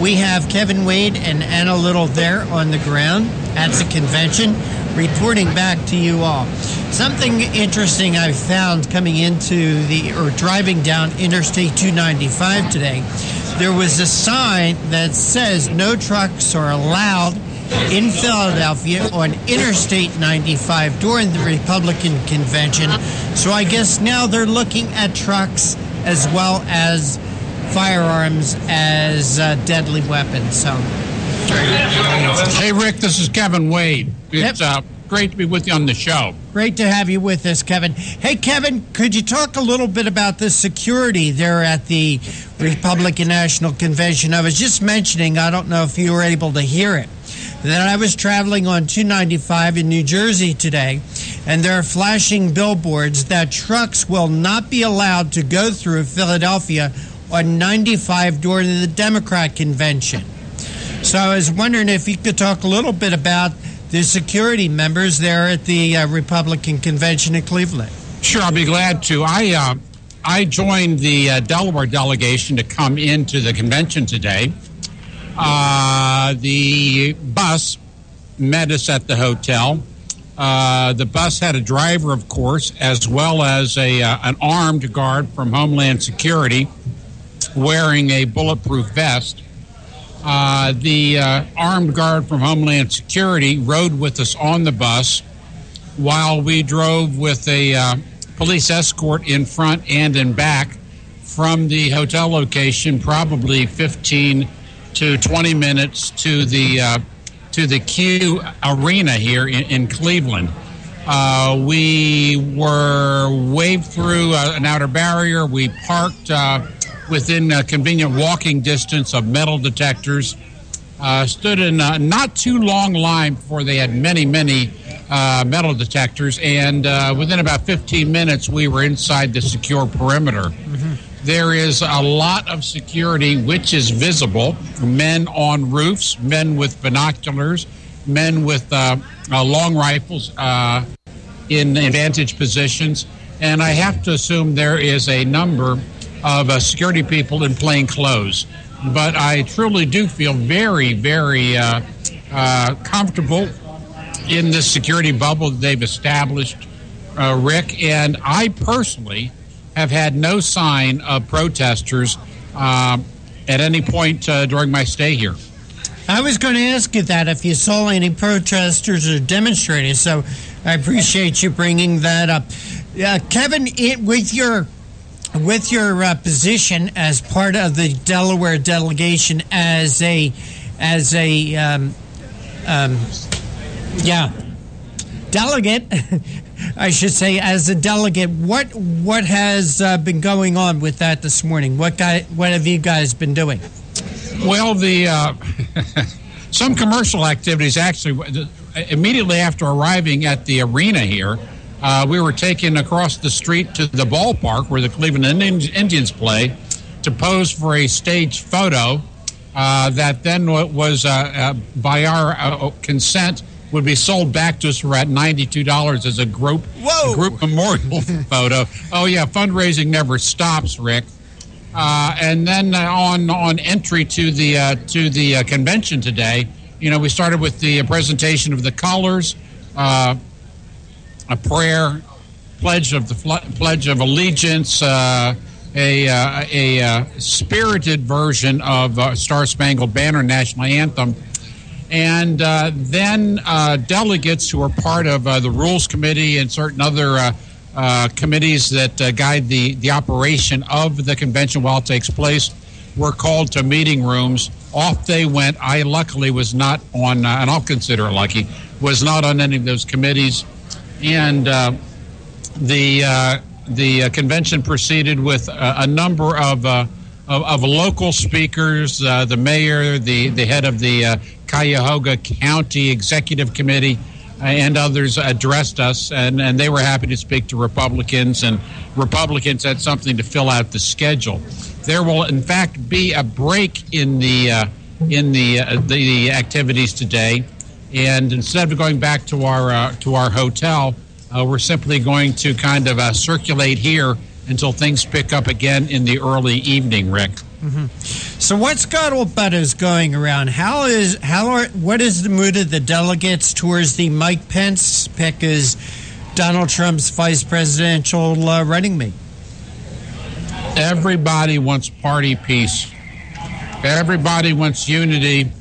We have Kevin Wade and Anna Little there on the ground at the convention, reporting back to you all. Something interesting I found coming into driving down Interstate 295 today, there was a sign that says no trucks are allowed in Philadelphia on Interstate 95 during the Republican convention. So I guess now they're looking at trucks as well as firearms as deadly weapons. So, hey, Rick, this is Kevin Wade. It's great to be with you on the show. Great to have you with us, Kevin. Hey, Kevin, could you talk a little bit about the security there at the Republican National Convention? I was just mentioning, I don't know if you were able to hear it, that I was traveling on 295 in New Jersey today, and there are flashing billboards that trucks will not be allowed to go through Philadelphia on 95 during the Democrat convention. So I was wondering if you could talk a little bit about the security members there at the Republican convention in Cleveland. Sure, I'll be glad to. I joined the Delaware delegation to come into the convention today. The bus met us at the hotel. The bus had a driver, of course, as well as an armed guard from Homeland Security wearing a bulletproof vest. The armed guard from Homeland Security rode with us on the bus while we drove with a police escort in front and in back from the hotel location, probably 15 to 20 minutes to the Q Arena here in Cleveland. We were waved through an outer barrier. We parked within a convenient walking distance of metal detectors, stood in a not too long line before they had many metal detectors, and within about 15 minutes we were inside the secure perimeter. Mm-hmm. There is a lot of security which is visible, men on roofs, men with binoculars, men with long rifles in advantage positions, and I have to assume there is a number of security people in plain clothes. But I truly do feel very, very comfortable in this security bubble that they've established, Rick. And I personally have had no sign of protesters at any point during my stay here. I was going to ask you that, if you saw any protesters or demonstrators, so I appreciate you bringing that up. Kevin, with your position as part of the Delaware delegation as a delegate, I should say, as a delegate, what has been going on with that this morning? What have you guys been doing? Well, some commercial activities actually. immediately after arriving at the arena here, we were taken across the street to the ballpark where the Cleveland Indians play to pose for a staged photo that then was, by our consent, would be sold back to us for at $92 as a group memorial photo. Oh, yeah, fundraising never stops, Rick. And then on entry to the convention today, we started with the presentation of the colors, a prayer, pledge of allegiance, a spirited version of Star Spangled Banner national anthem, and then delegates who are part of the Rules Committee and certain other committees that guide the operation of the convention while it takes place were called to meeting rooms. Off they went. I luckily was not on, and I'll consider it lucky, was not on any of those committees. And the convention proceeded with a number of local speakers. The mayor, the head of the Cuyahoga County Executive Committee, and others addressed us, and they were happy to speak to Republicans, and Republicans had something to fill out the schedule. There will, in fact, be a break in the activities today, and instead of going back to our hotel, we're simply going to kind of circulate here until things pick up again in the early evening, Rick. Mm-hmm. So what scuttlebutt is going around? What is the mood of the delegates towards the Mike Pence pick as Donald Trump's vice presidential running mate? Everybody wants party peace. Everybody wants unity,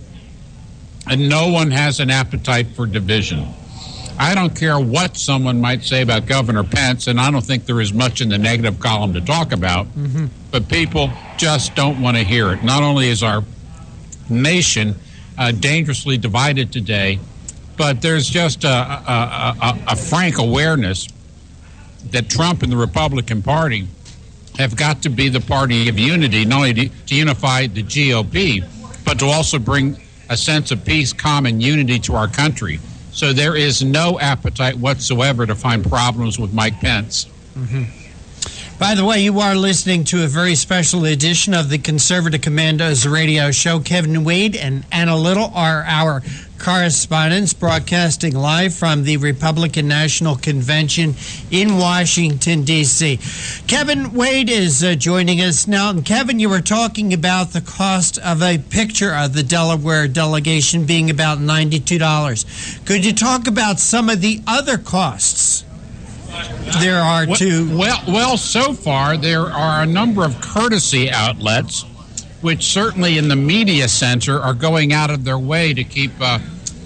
and no one has an appetite for division. I don't care what someone might say about Governor Pence, and I don't think there is much in the negative column to talk about, but people just don't want to hear it. Not only is our nation dangerously divided today, but there's just a frank awareness that Trump and the Republican Party have got to be the party of unity, not only to unify the GOP, but to also bring a sense of peace, calm, and unity to our country. So there is no appetite whatsoever to find problems with Mike Pence. By the way, you are listening to a very special edition of the Conservative Commandos radio show. Kevin Wade and Anna Little are our correspondents, broadcasting live from the Republican National Convention in Washington, D.C. Kevin Wade is joining us now. And Kevin, you were talking about the cost of a picture of the Delaware delegation being about $92. Could you talk about some of the other costs there are too? Well, so far there are a number of courtesy outlets which certainly in the media center are going out of their way to keep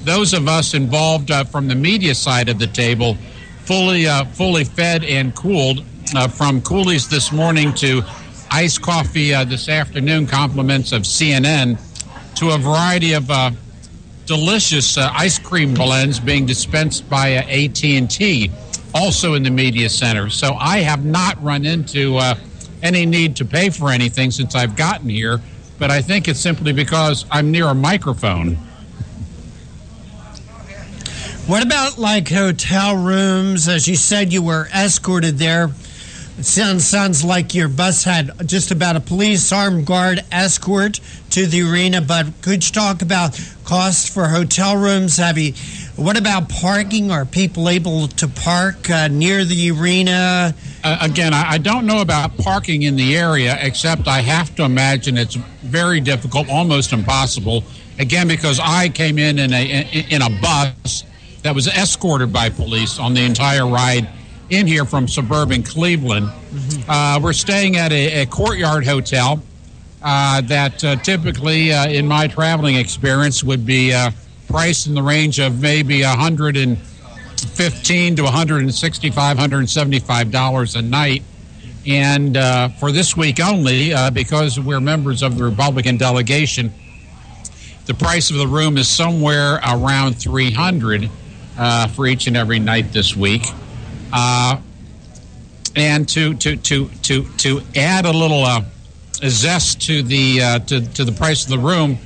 those of us involved from the media side of the table fully fed and cooled, from coolies this morning to iced coffee this afternoon, compliments of CNN, to a variety of delicious ice cream blends being dispensed by AT&T, also in the media center. So I have not run into any need to pay for anything since I've gotten here, but I think it's simply because I'm near a microphone. What about like hotel rooms? As you said, you were escorted there. It sounds like your bus had just about a police armed guard escort to the arena, but could you talk about costs for hotel rooms? What about parking? Are people able to park near the arena? Again, I don't know about parking in the area, except I have to imagine it's very difficult, almost impossible. Again, because I came in a bus that was escorted by police on the entire ride in here from suburban Cleveland. We're staying at a courtyard hotel that typically, in my traveling experience, would be priced in the range of maybe $115 to $165, $175 a night. And for this week only, because we're members of the Republican delegation, the price of the room is somewhere around $300 for each and every night this week. And to add a little zest to the price of the room,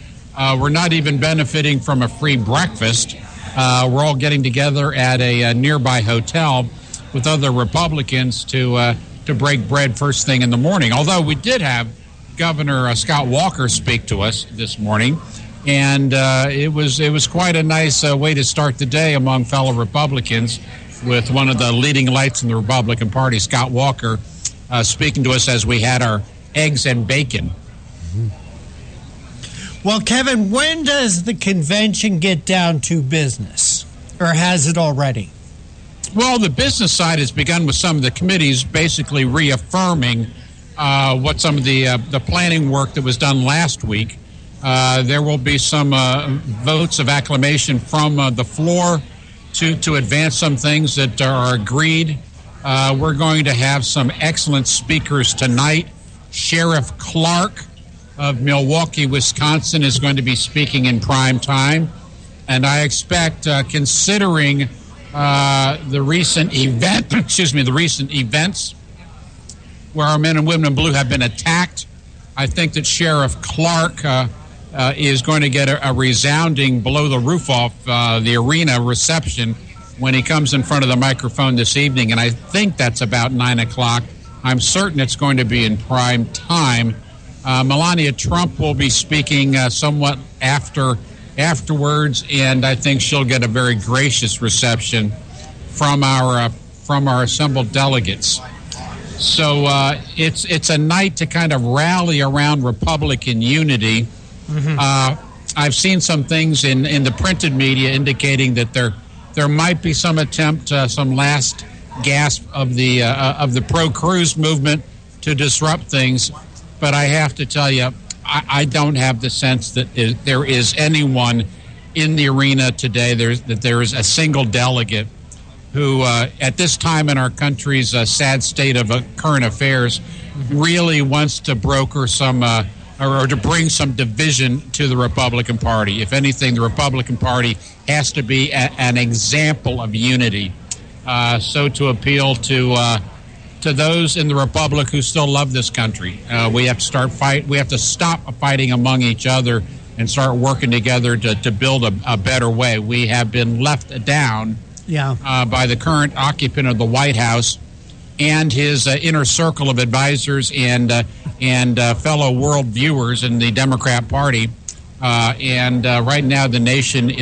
we're not even benefiting from a free breakfast. we're all getting together at a nearby hotel with other Republicans to break bread first thing in the morning. Although we did have Governor Scott Walker speak to us this morning, and it was quite a nice way to start the day among fellow Republicans, with one of the leading lights in the Republican Party, Scott Walker, speaking to us as we had our eggs and bacon. Well, Kevin, when does the convention get down to business, or has it already? Well, the business side has begun with some of the committees basically reaffirming what some of the planning work that was done last week. There will be some votes of acclamation from the floor to advance some things that are agreed. We're going to have some excellent speakers tonight. Sheriff Clark of Milwaukee, Wisconsin, is going to be speaking in prime time. And I expect, considering the recent events where our men and women in blue have been attacked, I think that Sheriff Clark is going to get a resounding blow the roof off the arena reception when he comes in front of the microphone this evening. And I think that's about 9 o'clock. I'm certain it's going to be in prime time. Melania Trump will be speaking somewhat afterwards, and I think she'll get a very gracious reception from our assembled delegates. So it's a night to kind of rally around Republican unity. Mm-hmm. I've seen some things in the printed media indicating that there might be some attempt, some last gasp of the pro-Cruz movement to disrupt things. But I have to tell you, I don't have the sense that there is anyone in the arena today. There is a single delegate who, at this time in our country's sad state of current affairs, really wants to broker some or to bring some division to the Republican Party. If anything, the Republican Party has to be an example of unity. So to appeal to those in the Republic who still love this country, we have to We have to stop fighting among each other and start working together to build a better way. We have been left down by the current occupant of the White House and his inner circle of advisors and fellow world viewers in the Democrat Party. Right now, the nation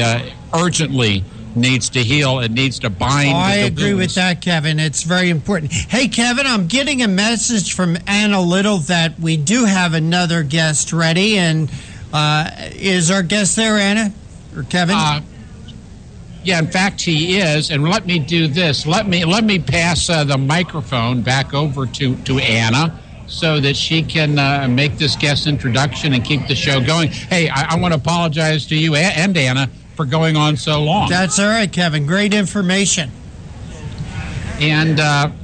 urgently needs to heal. It needs to bind. I agree with that, Kevin. It's very important. Hey, Kevin, I'm getting a message from Anna Little that we do have another guest ready. And is our guest there, Anna or Kevin? Yeah, in fact, he is. And let me do this. Let me pass the microphone back over to Anna so that she can make this guest introduction and keep the show going. Hey, I want to apologize to you and Anna for going on so long. That's all right, Kevin. Great information. And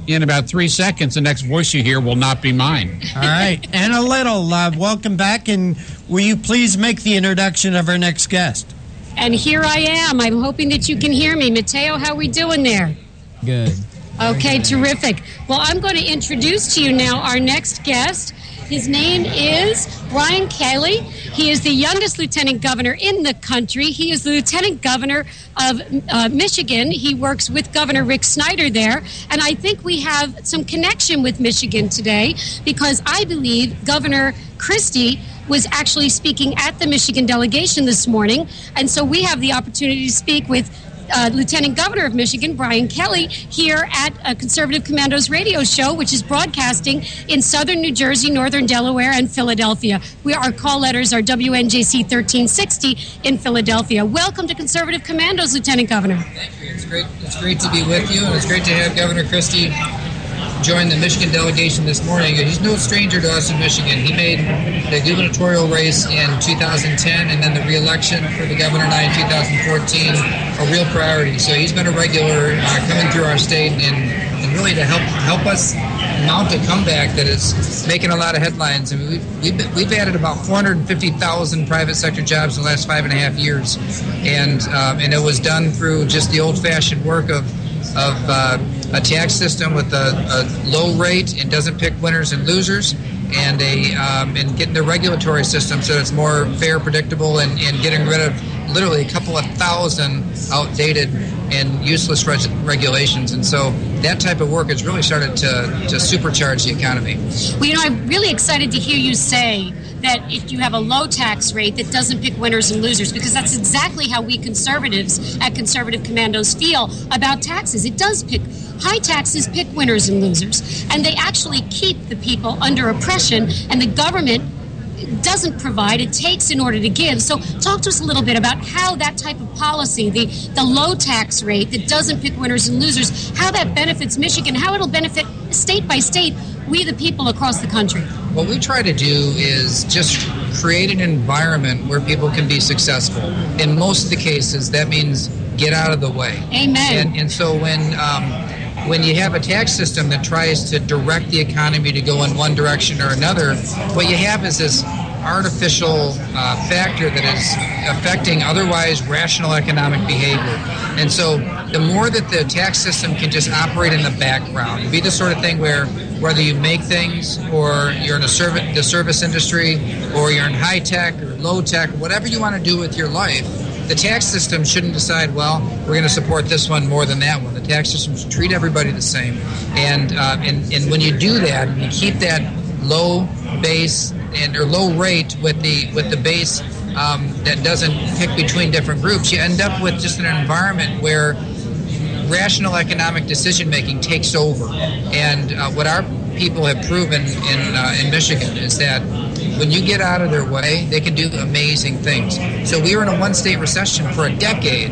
in about 3 seconds, the next voice you hear will not be mine. All right. Anna Little, welcome back. And will you please make the introduction of our next guest? And here I am. I'm hoping that you can hear me. Mateo, how are we doing there? Good. Okay, terrific. Well, I'm going to introduce to you now our next guest. His name is Brian Kelly. He is the youngest lieutenant governor in the country. He is the lieutenant governor of Michigan. He works with Governor Rick Snyder there. And I think we have some connection with Michigan today because I believe Governor Christie was actually speaking at the Michigan delegation this morning. And so we have the opportunity to speak with Lieutenant Governor of Michigan, Brian Kelly, here at Conservative Commando's radio show, which is broadcasting in southern New Jersey, northern Delaware, and Philadelphia. Our call letters are WNJC 1360 in Philadelphia. Welcome to Conservative Commandos, Lieutenant Governor. Thank you. It's great to be with you, and it's great to have Governor Christie join the Michigan delegation this morning. He's no stranger to us in Michigan. He made the gubernatorial race in 2010 and then the re-election for the governor and I in 2014 a real priority. So he's been a regular coming through our state and really to help us mount a comeback that is making a lot of headlines. I mean, we've added about 450,000 private sector jobs in the last 5.5 years, and it was done through just the old-fashioned work of a tax system with a low rate and doesn't pick winners and losers, and getting the regulatory system so it's more fair, predictable, and getting rid of literally a couple of thousand outdated and useless regulations. And so that type of work has really started to supercharge the economy. Well, I'm really excited to hear you say that if you have a low tax rate that doesn't pick winners and losers, because that's exactly how we conservatives at Conservative Commandos feel about taxes. It does pick high taxes, pick winners and losers, and they actually keep the people under oppression, and the government doesn't provide, it takes in order to give. So talk to us a little bit about how that type of policy, the low tax rate that doesn't pick winners and losers, how that benefits Michigan, how it'll benefit state by state, we the people across the country. What we try to do is just create an environment where people can be successful. In most of the cases, that means get out of the way. Amen. And so when you have a tax system that tries to direct the economy to go in one direction or another, what you have is this artificial factor that is affecting otherwise rational economic behavior. And so the more that the tax system can just operate in the background, be the sort of thing where whether you make things or you're in the service industry or you're in high tech or low tech, whatever you want to do with your life, the tax system shouldn't decide, well, we're going to support this one more than that one. The tax system should treat everybody the same. And when you do that, and you keep that low base or low rate with the base that doesn't pick between different groups, you end up with just an environment where rational economic decision making takes over. And what our people have proven in Michigan is that when you get out of their way, they can do amazing things. So we were in a one-state recession for a decade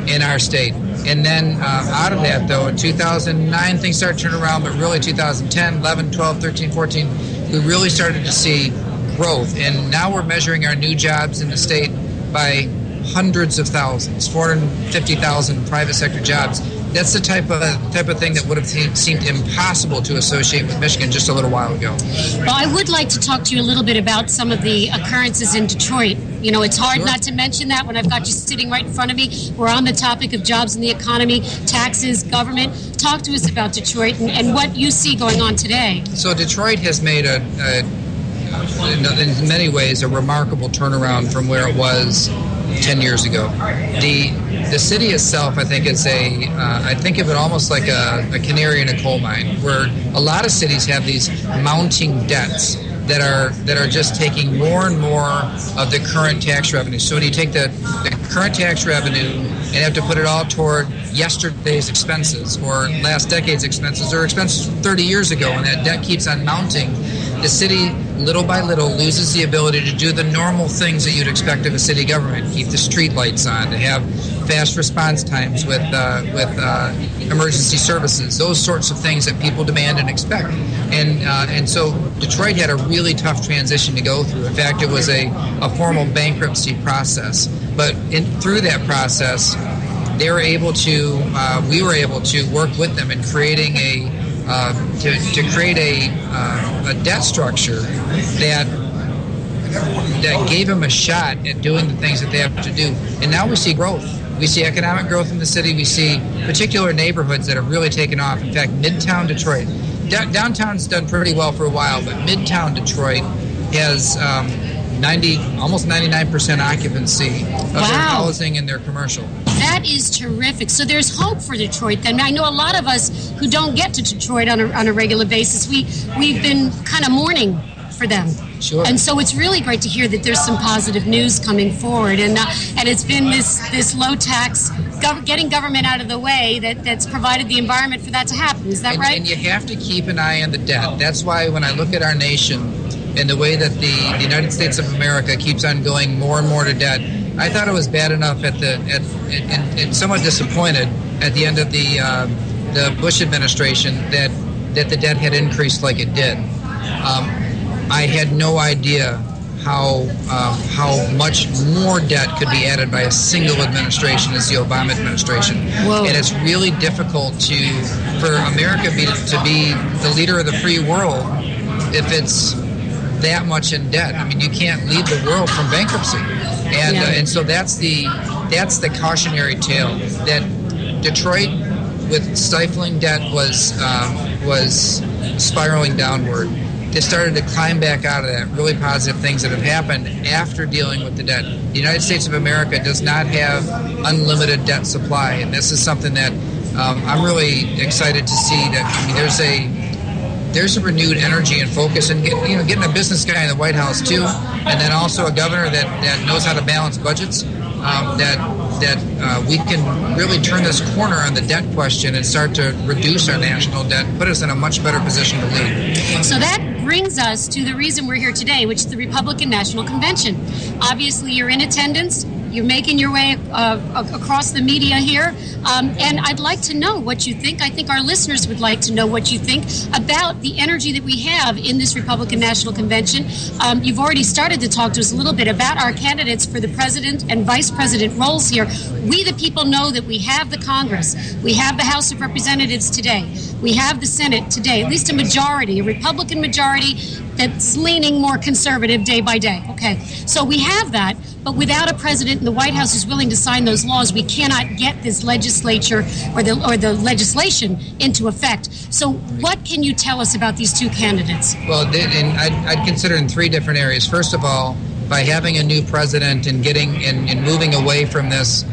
in our state. And then out of that, though, in 2009, things started to turn around, but really 2010, 11, 12, 13, 14, we really started to see growth. And now we're measuring our new jobs in the state by hundreds of thousands, 450,000 private sector jobs. That's the type of thing that would have seemed impossible to associate with Michigan just a little while ago. Well, I would like to talk to you a little bit about some of the occurrences in Detroit. You know, it's hard not to mention that when I've got you sitting right in front of me. We're on the topic of jobs in the economy, taxes, government. Talk to us about Detroit and what you see going on today. So Detroit has made in many ways a remarkable turnaround from where it was 10 years ago. The city itself, I think, is I think of it almost like a canary in a coal mine, where a lot of cities have these mounting debts that are just taking more and more of the current tax revenue. So when you take the current tax revenue and have to put it all toward yesterday's expenses or last decade's expenses or expenses 30 years ago, and that debt keeps on mounting, the city, little by little, loses the ability to do the normal things that you'd expect of a city government. Keep the street lights on, to have fast response times with emergency services, those sorts of things that people demand and expect. And so Detroit had a really tough transition to go through. In fact, it was a formal bankruptcy process. But through that process, we were able to work with them in creating to create a debt structure that gave them a shot at doing the things that they have to do. And now we see growth. We see economic growth in the city. We see particular neighborhoods that have really taken off. In fact, Midtown Detroit, downtown's done pretty well for a while, but Midtown Detroit has almost 99% occupancy of their housing and their commercial. That is terrific. So there's hope for Detroit then. I know a lot of us who don't get to Detroit on a regular basis, we've been kind of mourning for them. Sure. And so it's really great to hear that there's some positive news coming forward. And it's been this low tax, getting government out of the way that's provided the environment for that to happen. Is that right? And you have to keep an eye on the debt. That's why when I look at our nation and the way that the United States of America keeps on going more and more to debt, I thought it was bad enough and somewhat disappointed at the end of the Bush administration that the debt had increased like it did. I had no idea how much more debt could be added by a single administration as the Obama administration. Whoa. And it's really difficult for America to be the leader of the free world if it's that much in debt. I mean, you can't lead the world from bankruptcy. And so that's the cautionary tale that Detroit, with stifling debt, was spiraling downward. they started to climb back out of that. Really positive things that have happened after dealing with the debt. The United States of America does not have unlimited debt supply, and this is something that I'm really excited to see. That there's a renewed energy and focus, and getting a business guy in the White House too, and then also a governor that knows how to balance budgets. That we can really turn this corner on the debt question and start to reduce our national debt, put us in a much better position to lead. So that brings us to the reason we're here today, which is the Republican National Convention. Obviously, you're in attendance. You're making your way across the media here. And I'd like to know what you think. I think our listeners would like to know what you think about the energy that we have in this Republican National Convention. You've already started to talk to us a little bit about our candidates for the president and vice president roles here. We, the people, know that we have the Congress. We have the House of Representatives today. We have the Senate today, at least a majority, a Republican majority that's leaning more conservative day by day. Okay, so we have that, but without a president and the White House is willing to sign those laws, we cannot get this legislature or the legislation into effect. So what can you tell us about these two candidates? Well, and I'd consider in three different areas. First of all, by having a new president and getting and moving away from this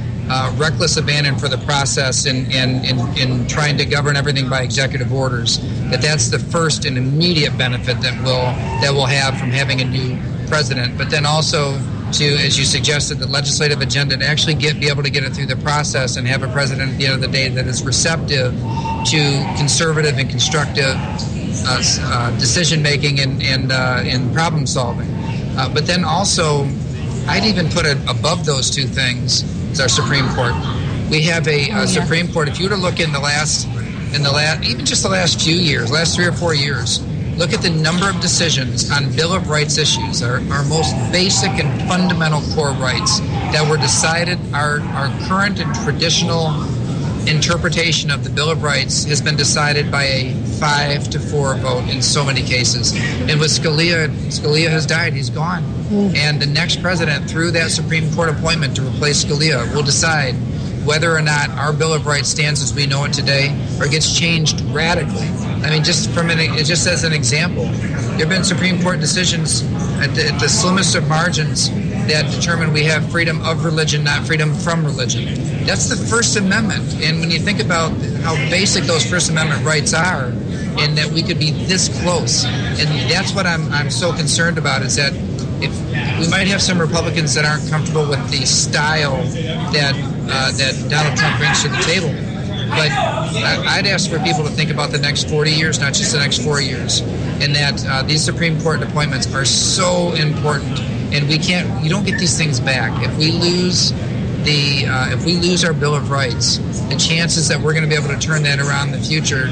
reckless abandon for the process and trying to govern everything by executive orders, that's the first and immediate benefit that we'll have from having a new president. But then also to, as you suggested, the legislative agenda, to actually be able to get it through the process and have a president at the end of the day that is receptive to conservative and constructive decision making and problem solving. But then also, I'd even put it above those two things is our Supreme Court. We have a Supreme Court. If you were to look in the last even just the last few years, last 3 or 4 years, look at the number of decisions on Bill of Rights issues, our most basic and fundamental core rights that were decided. Our current and traditional interpretation of the Bill of Rights has been decided by a 5-4 vote in so many cases. And with Scalia has died, he's gone. And the next president, through that Supreme Court appointment to replace Scalia, will decide whether or not our Bill of Rights stands as we know it today or gets changed radically. I mean, just as an example, there have been Supreme Court decisions at the slimmest of margins that determine we have freedom of religion, not freedom from religion. That's the First Amendment. And when you think about how basic those First Amendment rights are, and that we could be this close, and that's what I'm so concerned about, is that if we might have some Republicans that aren't comfortable with the style that Donald Trump brings to the table. But I'd ask for people to think about the next 40 years, not just the next 4 years, and that these Supreme Court appointments are so important, and you don't get these things back. If we lose our Bill of Rights, the chances that we're going to be able to turn that around in the future,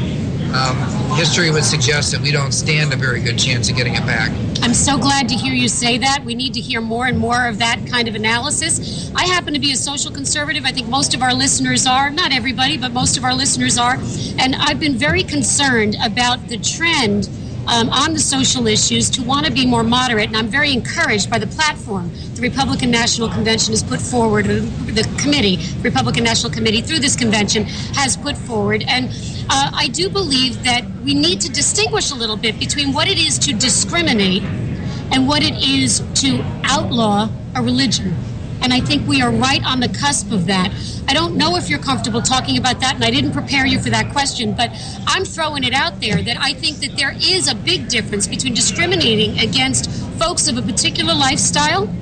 history would suggest that we don't stand a very good chance of getting it back. I'm so glad to hear you say that. We need to hear more and more of that kind of analysis. I happen to be a social conservative. I think most of our listeners are. Not everybody, but most of our listeners are. And I've been very concerned about the trend on the social issues to want to be more moderate. And I'm very encouraged by the platform the Republican National Convention has put forward, the committee, Republican National Committee through this convention has put forward. And I do believe that we need to distinguish a little bit between what it is to discriminate and what it is to outlaw a religion. And I think we are right on the cusp of that. I don't know if you're comfortable talking about that, and I didn't prepare you for that question, but I'm throwing it out there that I think that there is a big difference between discriminating against folks of a particular lifestyle.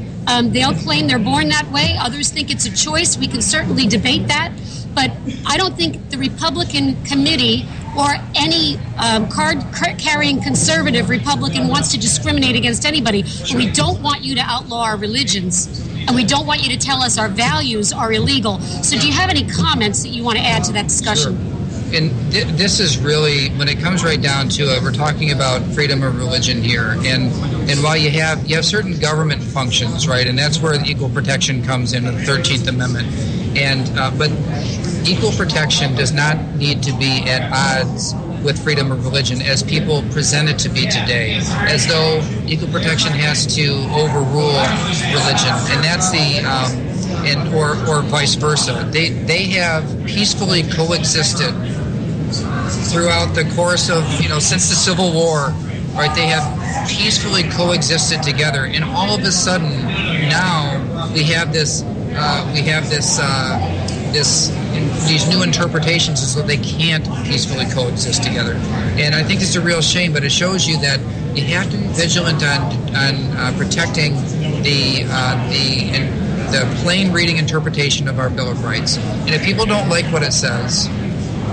They'll claim they're born that way. Others think it's a choice. We can certainly debate that. But I don't think the Republican committee or any card-carrying conservative Republican wants to discriminate against anybody. But we don't want you to outlaw our religions, and we don't want you to tell us our values are illegal. So do you have any comments that you want to add to that discussion? Sure. And this is really, when it comes right down to it, we're talking about freedom of religion here. And while you have certain government functions, right, and that's where the equal protection comes in the 13th Amendment. But equal protection does not need to be at odds with freedom of religion as people present it to be today, as though equal protection has to overrule religion. And that's or vice versa. They have peacefully coexisted throughout the course of, since the Civil War, right? They have peacefully coexisted together, and all of a sudden now we have these new interpretations as though they can't peacefully coexist together. And I think it's a real shame, but it shows you that you have to be vigilant on protecting the plain reading interpretation of our Bill of Rights. And if people don't like what it says,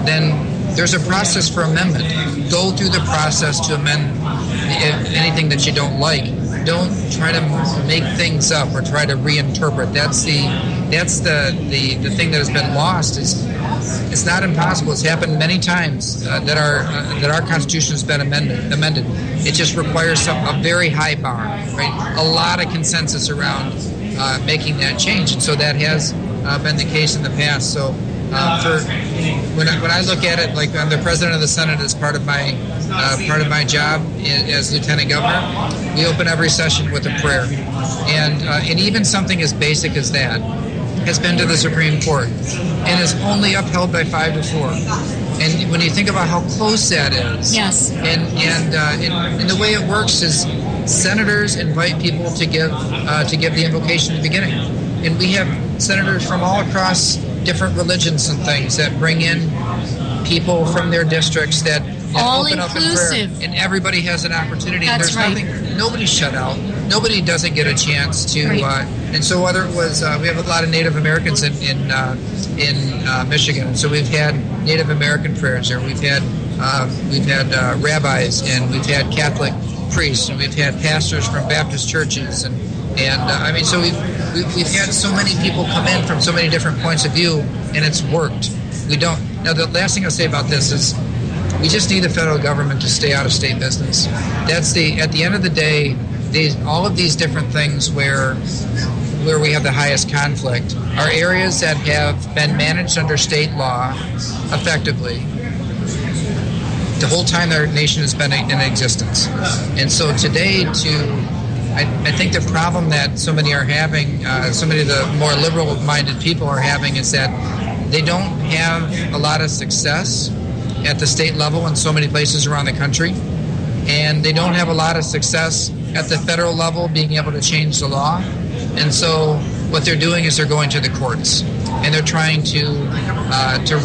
then there's a process for amendment. Go through the process to amend anything that you don't like. Don't try to make things up or try to reinterpret. That's the thing that has been lost. It's not impossible. It's happened many times that our Constitution has been amended. It just requires a very high bar, right? A lot of consensus around making that change, and so that has been the case in the past. So when I look at it, like I'm the president of the Senate as part of my job as lieutenant governor, we open every session with a prayer, and even something as basic as that has been to the Supreme Court and is only upheld by 5-4. And when you think about how close that is, yes, and the way it works is senators invite people to give the invocation at the beginning, and we have senators from all across different religions and things that bring in people from their districts that all open inclusive. up in prayer, and everybody has an opportunity. That's There's right. Nobody's shut out. Nobody doesn't get a chance to. Right. And so whether it was, we have a lot of Native Americans in Michigan, so we've had Native American prayers there. We've had rabbis, and we've had Catholic priests, and we've had pastors from Baptist churches, and I mean, so we've had so many people come in from so many different points of view, and it's worked. Now, the last thing I'll say about this is we just need the federal government to stay out of state business. At the end of the day, all of these different things where we have the highest conflict are areas that have been managed under state law effectively the whole time our nation has been in existence. And so today, I think the problem that so many are having, so many of the more liberal-minded people are having, is that they don't have a lot of success at the state level in so many places around the country, and they don't have a lot of success at the federal level being able to change the law. And so what they're doing is they're going to the courts, and they're trying to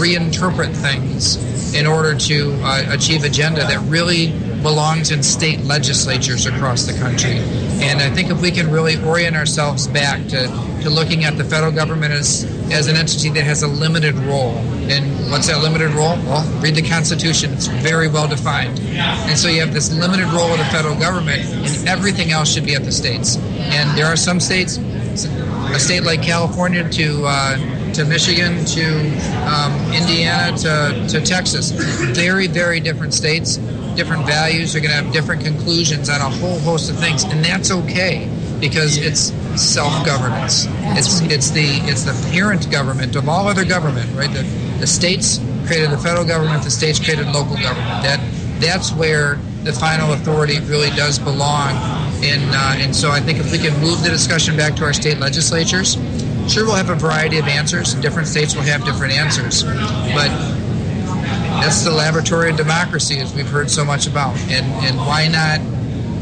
reinterpret things in order to achieve agenda that really belongs in state legislatures across the country. And I think if we can really orient ourselves back to looking at the federal government as an entity that has a limited role. And what's that limited role? Well, read the Constitution. It's very well defined. And so you have this limited role of the federal government, and everything else should be at the states. And there are some states, a state like California to Michigan to Indiana to Texas, very, very different states, different values. They're going to have different conclusions on a whole host of things, and that's okay because it's self-governance. It's the parent government of all other government, right? The states created the federal government. The states created local government. That's where the final authority really does belong. And so I think if we can move the discussion back to our state legislatures, sure, we'll have a variety of answers, and different states will have different answers. But that's the laboratory of democracy, as we've heard so much about. And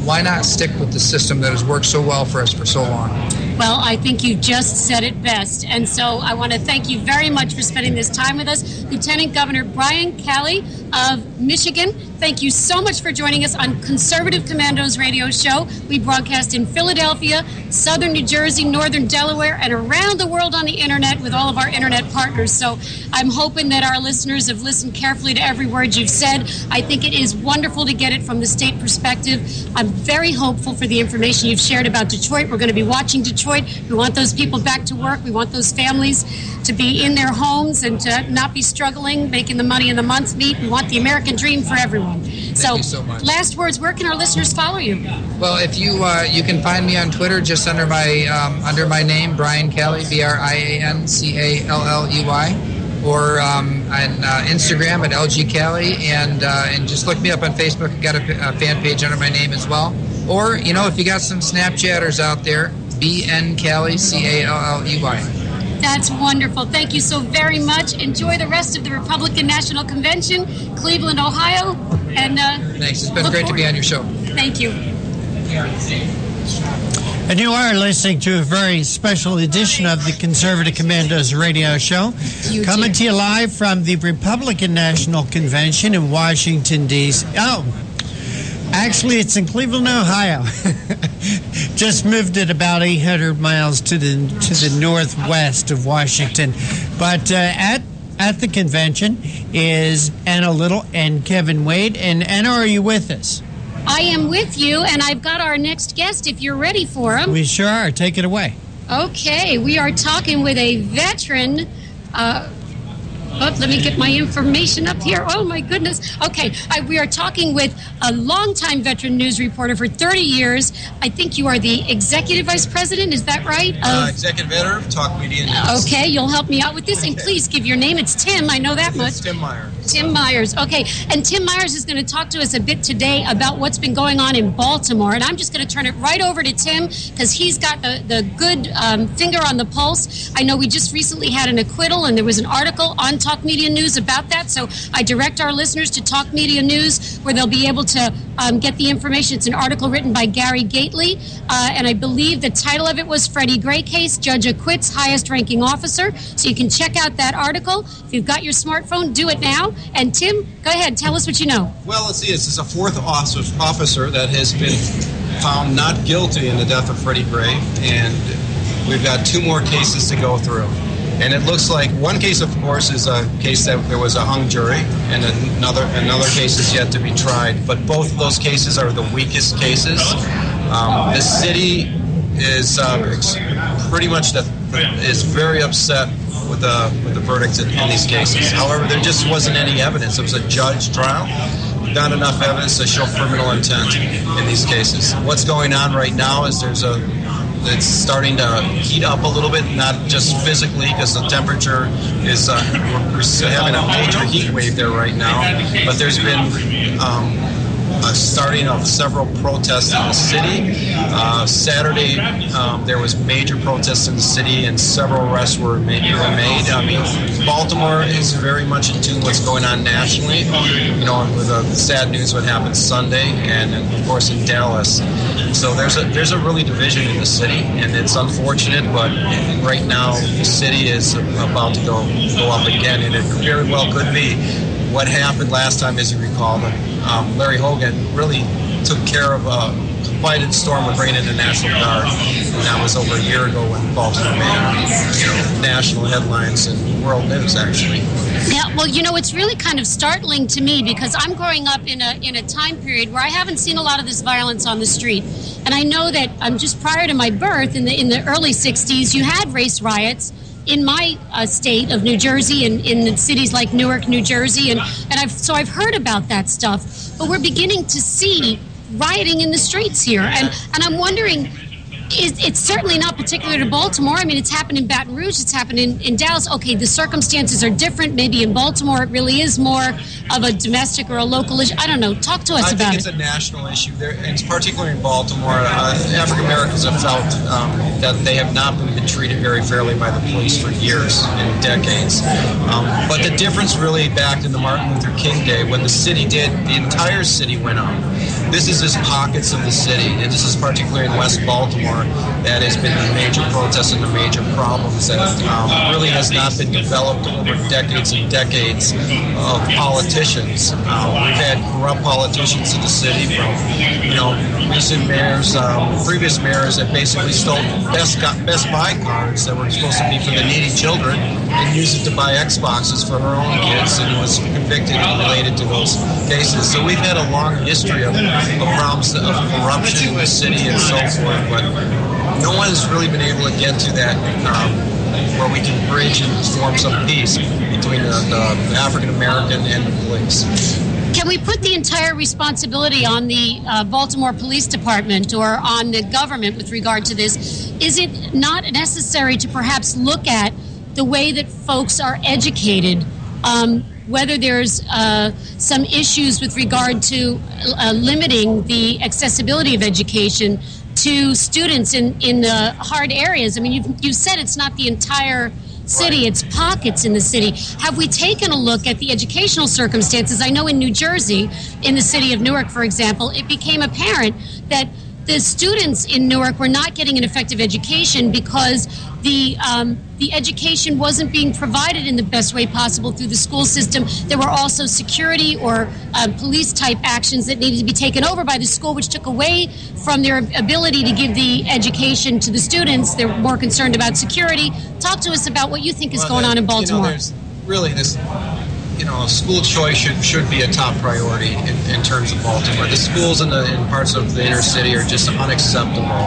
why not stick with the system that has worked so well for us for so long? Well, I think you just said it best. And so I want to thank you very much for spending this time with us. Lieutenant Governor Brian Calley of Michigan, thank you so much for joining us on Conservative Commando's radio show. We broadcast in Philadelphia, southern New Jersey, northern Delaware, and around the world on the internet with all of our internet partners. So I'm hoping that our listeners have listened carefully to every word you've said. I think it is wonderful to get it from the state perspective. I'm very hopeful for the information you've shared about Detroit. We're going to be watching Detroit. We want those people back to work. We want those families to be in their homes and to not be struggling, making the money in the months meet. We want the American dream for everyone. Thank you so much. Last words, where can our listeners follow you? Well, if you can find me on Twitter just under my name, Brian Calley, BrianCalley, or on Instagram at LGCalley, and just look me up on Facebook. I've got a fan page under my name as well. Or, if you got some Snapchatters out there, BN Calley, Calley. That's wonderful. Thank you so very much. Enjoy the rest of the Republican National Convention, Cleveland, Ohio. And thanks. It's been great to be on your show. Thank you. And you are listening to a very special edition of the Conservative Commandos radio show. Coming to you live from the Republican National Convention in Washington, D.C. Oh, actually, it's in Cleveland, Ohio. Just moved it about 800 miles to the northwest of Washington. But at the convention is Anna Little and Kevin Wade. And Anna, are you with us? I am with you, and I've got our next guest if you're ready for him. We sure are. Take it away. Okay, we are talking with a veteran. Let me get my information up here. Oh, my goodness. Okay, we are talking with a longtime veteran news reporter for 30 years. I think you are the executive vice president, is that right? Executive editor of Talk Media News. Okay, you'll help me out with this. And please give your name. It's Tim, I know that much. It's Tim Myers. Tim Myers. Okay, and Tim Myers is going to talk to us a bit today about what's been going on in Baltimore. And I'm just going to turn it right over to Tim because he's got the good finger on the pulse. I know we just recently had an acquittal, and there was an article on Talk Media News about that. So I direct our listeners to Talk Media News, where they'll be able to get the information. It's an article written by Gary Gately, and I believe the title of it was Freddie Gray Case, Judge Acquits Highest Ranking Officer. So you can check out that article. If you've got your smartphone, do it now. And Tim, go ahead, tell us what you know. Well, let's see, this is a fourth officer that has been found not guilty in the death of Freddie Gray, and we've got two more cases to go through. And it looks like one case, of course, is a case that there was a hung jury, and another case is yet to be tried. But both of those cases are the weakest cases. The city is pretty much is very upset with the verdicts in these cases. However, there just wasn't any evidence. It was a judge trial. Not enough evidence to show criminal intent in these cases. What's going on right now is it's starting to heat up a little bit, not just physically, because the temperature is we're having a major heat wave there right now. But there's been a starting of several protests in the city. Saturday, there was major protests in the city, and several arrests were made. I mean, Baltimore is very much in tune with what's going on nationally. You know, with the sad news what happened Sunday, and of course in Dallas. So there's a really division in the city, and it's unfortunate. But right now, the city is about to go up again, and it very well could be. What happened last time, as you recall, that Larry Hogan really took care of quite a storm with rain in the National Guard. And that was over a year ago when Baltimore made national headlines and world news, actually. Yeah, well, it's really kind of startling to me because I'm growing up in a time period where I haven't seen a lot of this violence on the street. And I know that just prior to my birth, in the early 60s, you had race riots in my state of New Jersey and in cities like Newark, New Jersey, and I've heard about that stuff. But we're beginning to see rioting in the streets here, and I'm wondering. It's certainly not particular to Baltimore. I mean, it's happened in Baton Rouge. It's happened in Dallas. Okay, the circumstances are different. Maybe in Baltimore it really is more of a domestic or a local issue. I don't know. Talk to us about it. I think it's a national issue there, and particularly in Baltimore. African Americans have felt that they have not been treated very fairly by the police for years and decades. But the difference really back in the Martin Luther King Day, when the entire city went up. This is just pockets of the city, and this is particularly in West Baltimore, that has been the major protests and the major problems that really has not been developed over decades and decades of politicians. We've had corrupt politicians in the city from, recent mayors, previous mayors that basically stole Best Buy cards that were supposed to be for the needy children and used it to buy Xboxes for her own kids, and was convicted and related to those cases. So we've had a long history of problems of corruption in the city and so forth, but no one has really been able to get to that where we can bridge and form some peace between the African American and the police. Can we put the entire responsibility on the Baltimore Police Department or on the government with regard to this? Is it not necessary to perhaps look at the way that folks are educated, whether there's some issues with regard to limiting the accessibility of education to students in the hard areas? I mean, you've said it's not the entire city. It's pockets in the city. Have we taken a look at the educational circumstances? I know in New Jersey, in the city of Newark, for example, it became apparent that the students in Newark were not getting an effective education because the education wasn't being provided in the best way possible through the school system. There were also security or police-type actions that needed to be taken over by the school, which took away from their ability to give the education to the students. They're more concerned about security. Talk to us about what you think is going on in Baltimore. There's really this... school choice should be a top priority in terms of Baltimore. The schools in parts of the inner city are just unacceptable.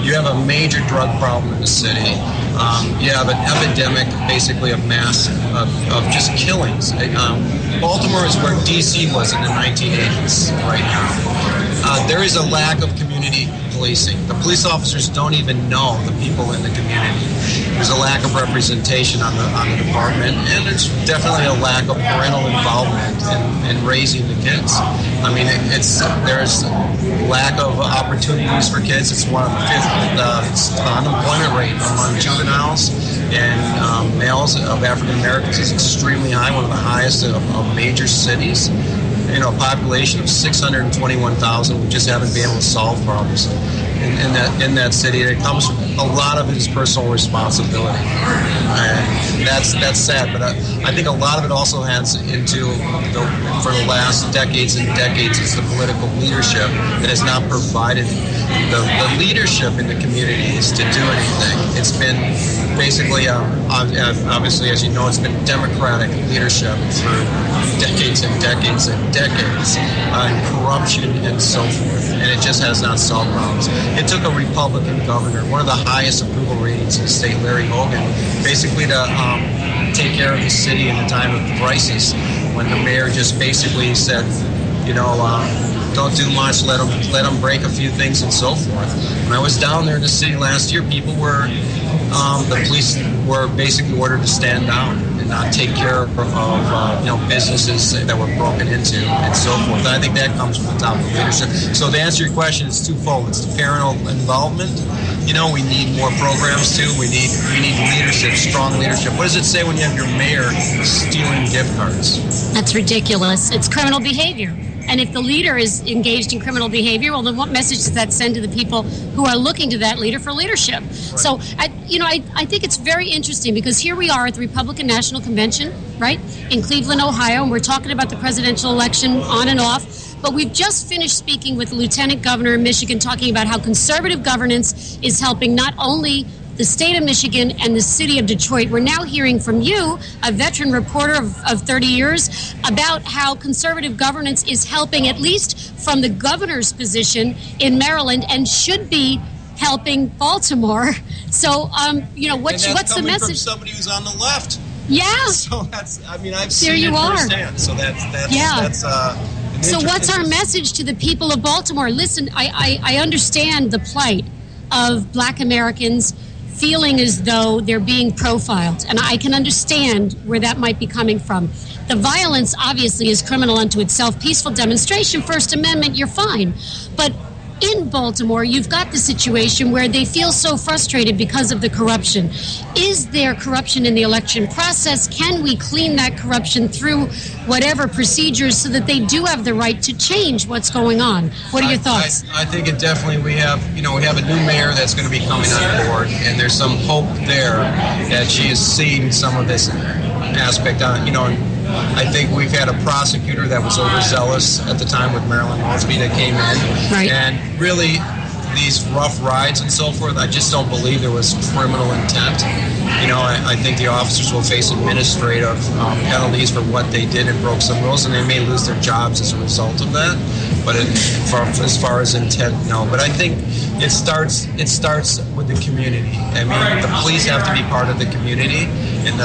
You have a major drug problem in the city. You have an epidemic, basically a mass of just killings. Baltimore is where D.C. was in the 1980s right now. There is a lack of community policing. The police officers don't even know the people in the community. There's a lack of representation on the department, and there's definitely a lack of parental involvement in raising the kids. I mean, there's lack of opportunities for kids. It's one of the fifth unemployment rate among juveniles and males of African Americans is extremely high, one of the highest of major cities. A population of 621,000. We just haven't been able to solve problems in that city. It comes from a lot of it is personal responsibility, and that's sad. But I think a lot of it also has into for the last decades and decades is the political leadership that has not provided the leadership in the communities to do anything. It's been basically, obviously, as you know, it's been Democratic leadership through decades and decades and decades, corruption and so forth, and it just has not solved problems. It took a Republican governor, one of the highest approval ratings in the state, Larry Hogan, basically to take care of the city in a time of crisis, when the mayor just basically said, don't do much, let them break a few things and so forth. When I was down there in the city last year, the police were basically ordered to stand down and not take care of businesses that were broken into and so forth. And I think that comes from the top of leadership. So to answer your question, it's twofold. It's the parental involvement. We need more programs too. We need leadership, strong leadership. What does it say when you have your mayor stealing gift cards? That's ridiculous. It's criminal behavior. And if the leader is engaged in criminal behavior, well, then what message does that send to the people who are looking to that leader for leadership? Right. So, I think it's very interesting because here we are at the Republican National Convention, right, in Cleveland, Ohio, and we're talking about the presidential election on and off. But we've just finished speaking with the Lieutenant Governor of Michigan, talking about how conservative governance is helping not only the state of Michigan and the city of Detroit. We're now hearing from you, a veteran reporter of 30 years, about how conservative governance is helping, at least from the governor's position in Maryland, and should be helping Baltimore. So, what's the message? From somebody who's on the left. Yeah. So I've seen it firsthand. So that's so what's our message to the people of Baltimore? Listen, I understand the plight of Black Americans feeling as though they're being profiled, and I can understand where that might be coming from. The violence obviously is criminal unto itself. Peaceful demonstration, First Amendment, you're fine. But in Baltimore, you've got the situation where they feel so frustrated because of the corruption. Is there corruption in the election process? Can we clean that corruption through whatever procedures so that they do have the right to change what's going on? What are your thoughts? I think it definitely, we have a new mayor that's going to be coming on board, and there's some hope there that she is seeing some of this aspect on, I think we've had a prosecutor that was overzealous at the time with Marilyn Maltsby that came in. Right. And really, these rough rides and so forth, I just don't believe there was criminal intent. I think the officers will face administrative penalties for what they did and broke some rules, and they may lose their jobs as a result of that. But as far as intent, no. But I think it starts with the community. I mean, the police have to be part of the community, and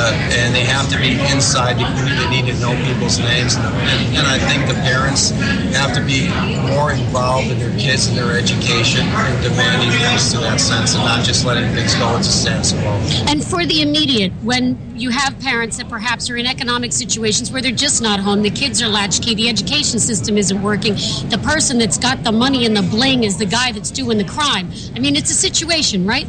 they have to be inside the community. They need to know people's names, and I think the parents have to be more involved in their kids and their education and demanding things to that sense, and not just letting things go into status quo. And for the immediate, when you have parents that perhaps are in economic situations where they're just not home, the kids are latchkey, the education system isn't working, the person that's got the money and the bling is the guy that's doing the crime. I mean, it's a situation, right?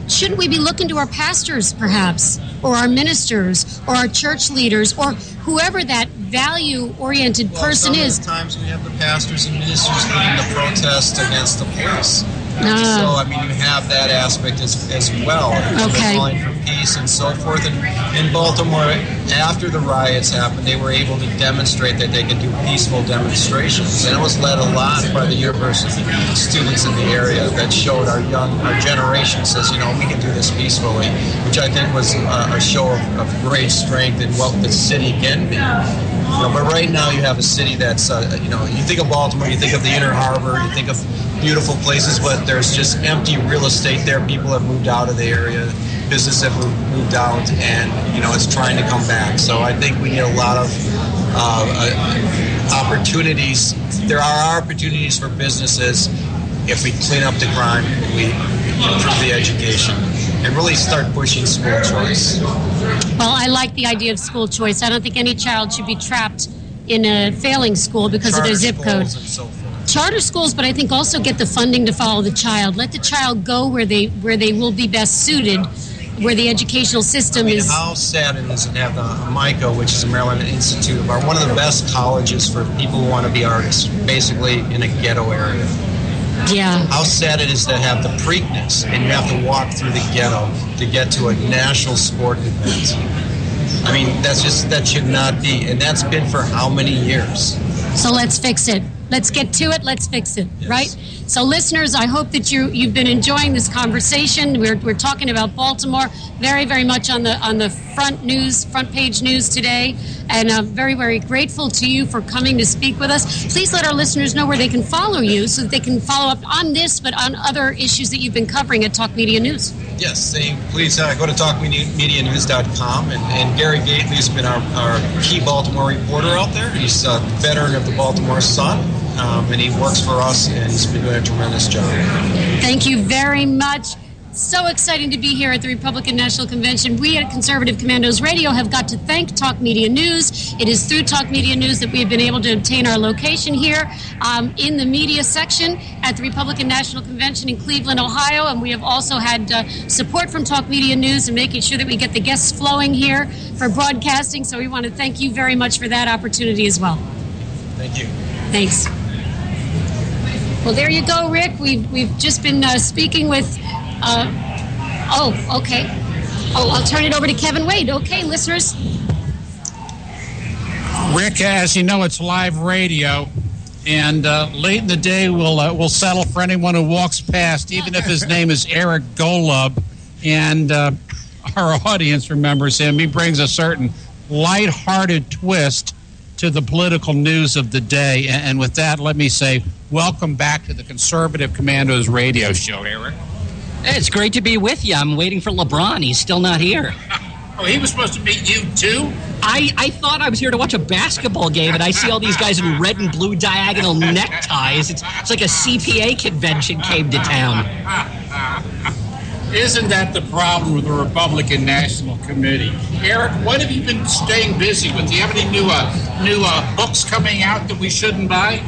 shouldn't we be looking to our pastors, perhaps, or our ministers, or our church leaders, or whoever that value-oriented person is? Sometimes we have the pastors and ministers leading the protest against the police. So, I mean, you have that aspect as well. Okay. Calling for peace and so forth. And in Baltimore, after the riots happened, they were able to demonstrate that they could do peaceful demonstrations. And it was led a lot by the university students in the area that showed our generation says, we can do this peacefully, which I think was a show of great strength in what the city can be. But right now you have a city that's, you think of Baltimore, you think of the Inner Harbor, you think of beautiful places, but there's just empty real estate there. People have moved out of the area, businesses have moved out, and, it's trying to come back. So I think we need a lot of opportunities. There are opportunities for businesses if we clean up the crime, we improve the education, and really start pushing school choice. Well, I like the idea of school choice. I don't think any child should be trapped in a failing school because of their zip code. And so forth. Charter schools, but I think also get the funding to follow the child. Let the child go where they will be best suited, where the educational system is. How sad it is to have the MICA, which is the Maryland Institute of Art, one of the best colleges for people who want to be artists, basically in a ghetto area. Yeah. How sad it is to have the Preakness and you have to walk through the ghetto to get to a national sport event. I mean, that should not be, and that's been for how many years? So let's fix it. Let's get to it. Let's fix it, yes. Right? So listeners, I hope that you've been enjoying this conversation. We're talking about Baltimore very, very much on the front page news today. And I'm very, very grateful to you for coming to speak with us. Please let our listeners know where they can follow you so that they can follow up on this, but on other issues that you've been covering at Talk Media News. Yes, please go to talkmedianews.com. And Gary Gately has been our key Baltimore reporter out there. He's a veteran of the Baltimore Sun, and he works for us, and he's been doing a tremendous job. Thank you very much. So exciting to be here at the Republican National Convention. We at Conservative Commandos Radio have got to thank Talk Media News. It is through Talk Media News that we have been able to obtain our location here in the media section at the Republican National Convention in Cleveland, Ohio. And we have also had support from Talk Media News and making sure that we get the guests flowing here for broadcasting. So we want to thank you very much for that opportunity as well. Thank you. Thanks. Well, there you go, Rick. We've just been speaking with... okay. I'll turn it over to Kevin Wade. Okay, listeners. Rick, as you know, it's live radio, and late in the day we'll settle for anyone who walks past, even if his name is Eric Golub, and our audience remembers him. He brings a certain lighthearted twist to the political news of the day. And with that, let me say, welcome back to the Conservative Commandos radio show, Eric. It's great to be with you. I'm waiting for LeBron. He's still not here. Oh, he was supposed to meet you, too? I thought I was here to watch a basketball game, and I see all these guys in red and blue diagonal neckties. It's like a CPA convention came to town. Isn't that the problem with the Republican National Committee? Eric, what have you been staying busy with? Do you have any new books coming out that we shouldn't buy?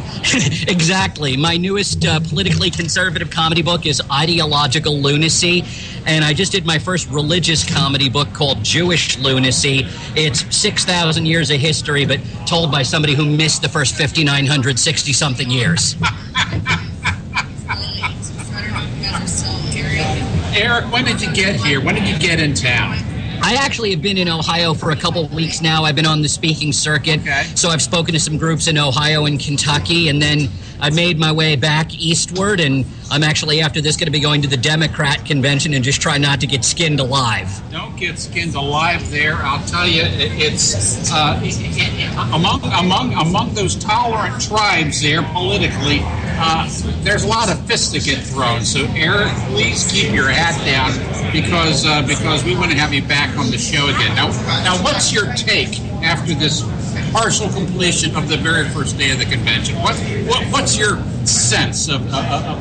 Exactly. My newest politically conservative comedy book is Ideological Lunacy, and I just did my first religious comedy book called Jewish Lunacy. It's 6,000 years of history, but told by somebody who missed the first 5,960-something years. Eric, when did you get here? When did you get in town? I actually have been in Ohio for a couple of weeks now. I've been on the speaking circuit, so I've spoken to some groups in Ohio and Kentucky, and then I made my way back eastward, and I'm actually, after this, going to be going to the Democrat convention and just try not to get skinned alive. Don't get skinned alive there. I'll tell you, it's among those tolerant tribes there politically, there's a lot of fists that get thrown. So, Eric, please keep your hat down because we want to have you back on the show again. Now, what's your take after this partial completion of the very first day of the convention? What's your sense of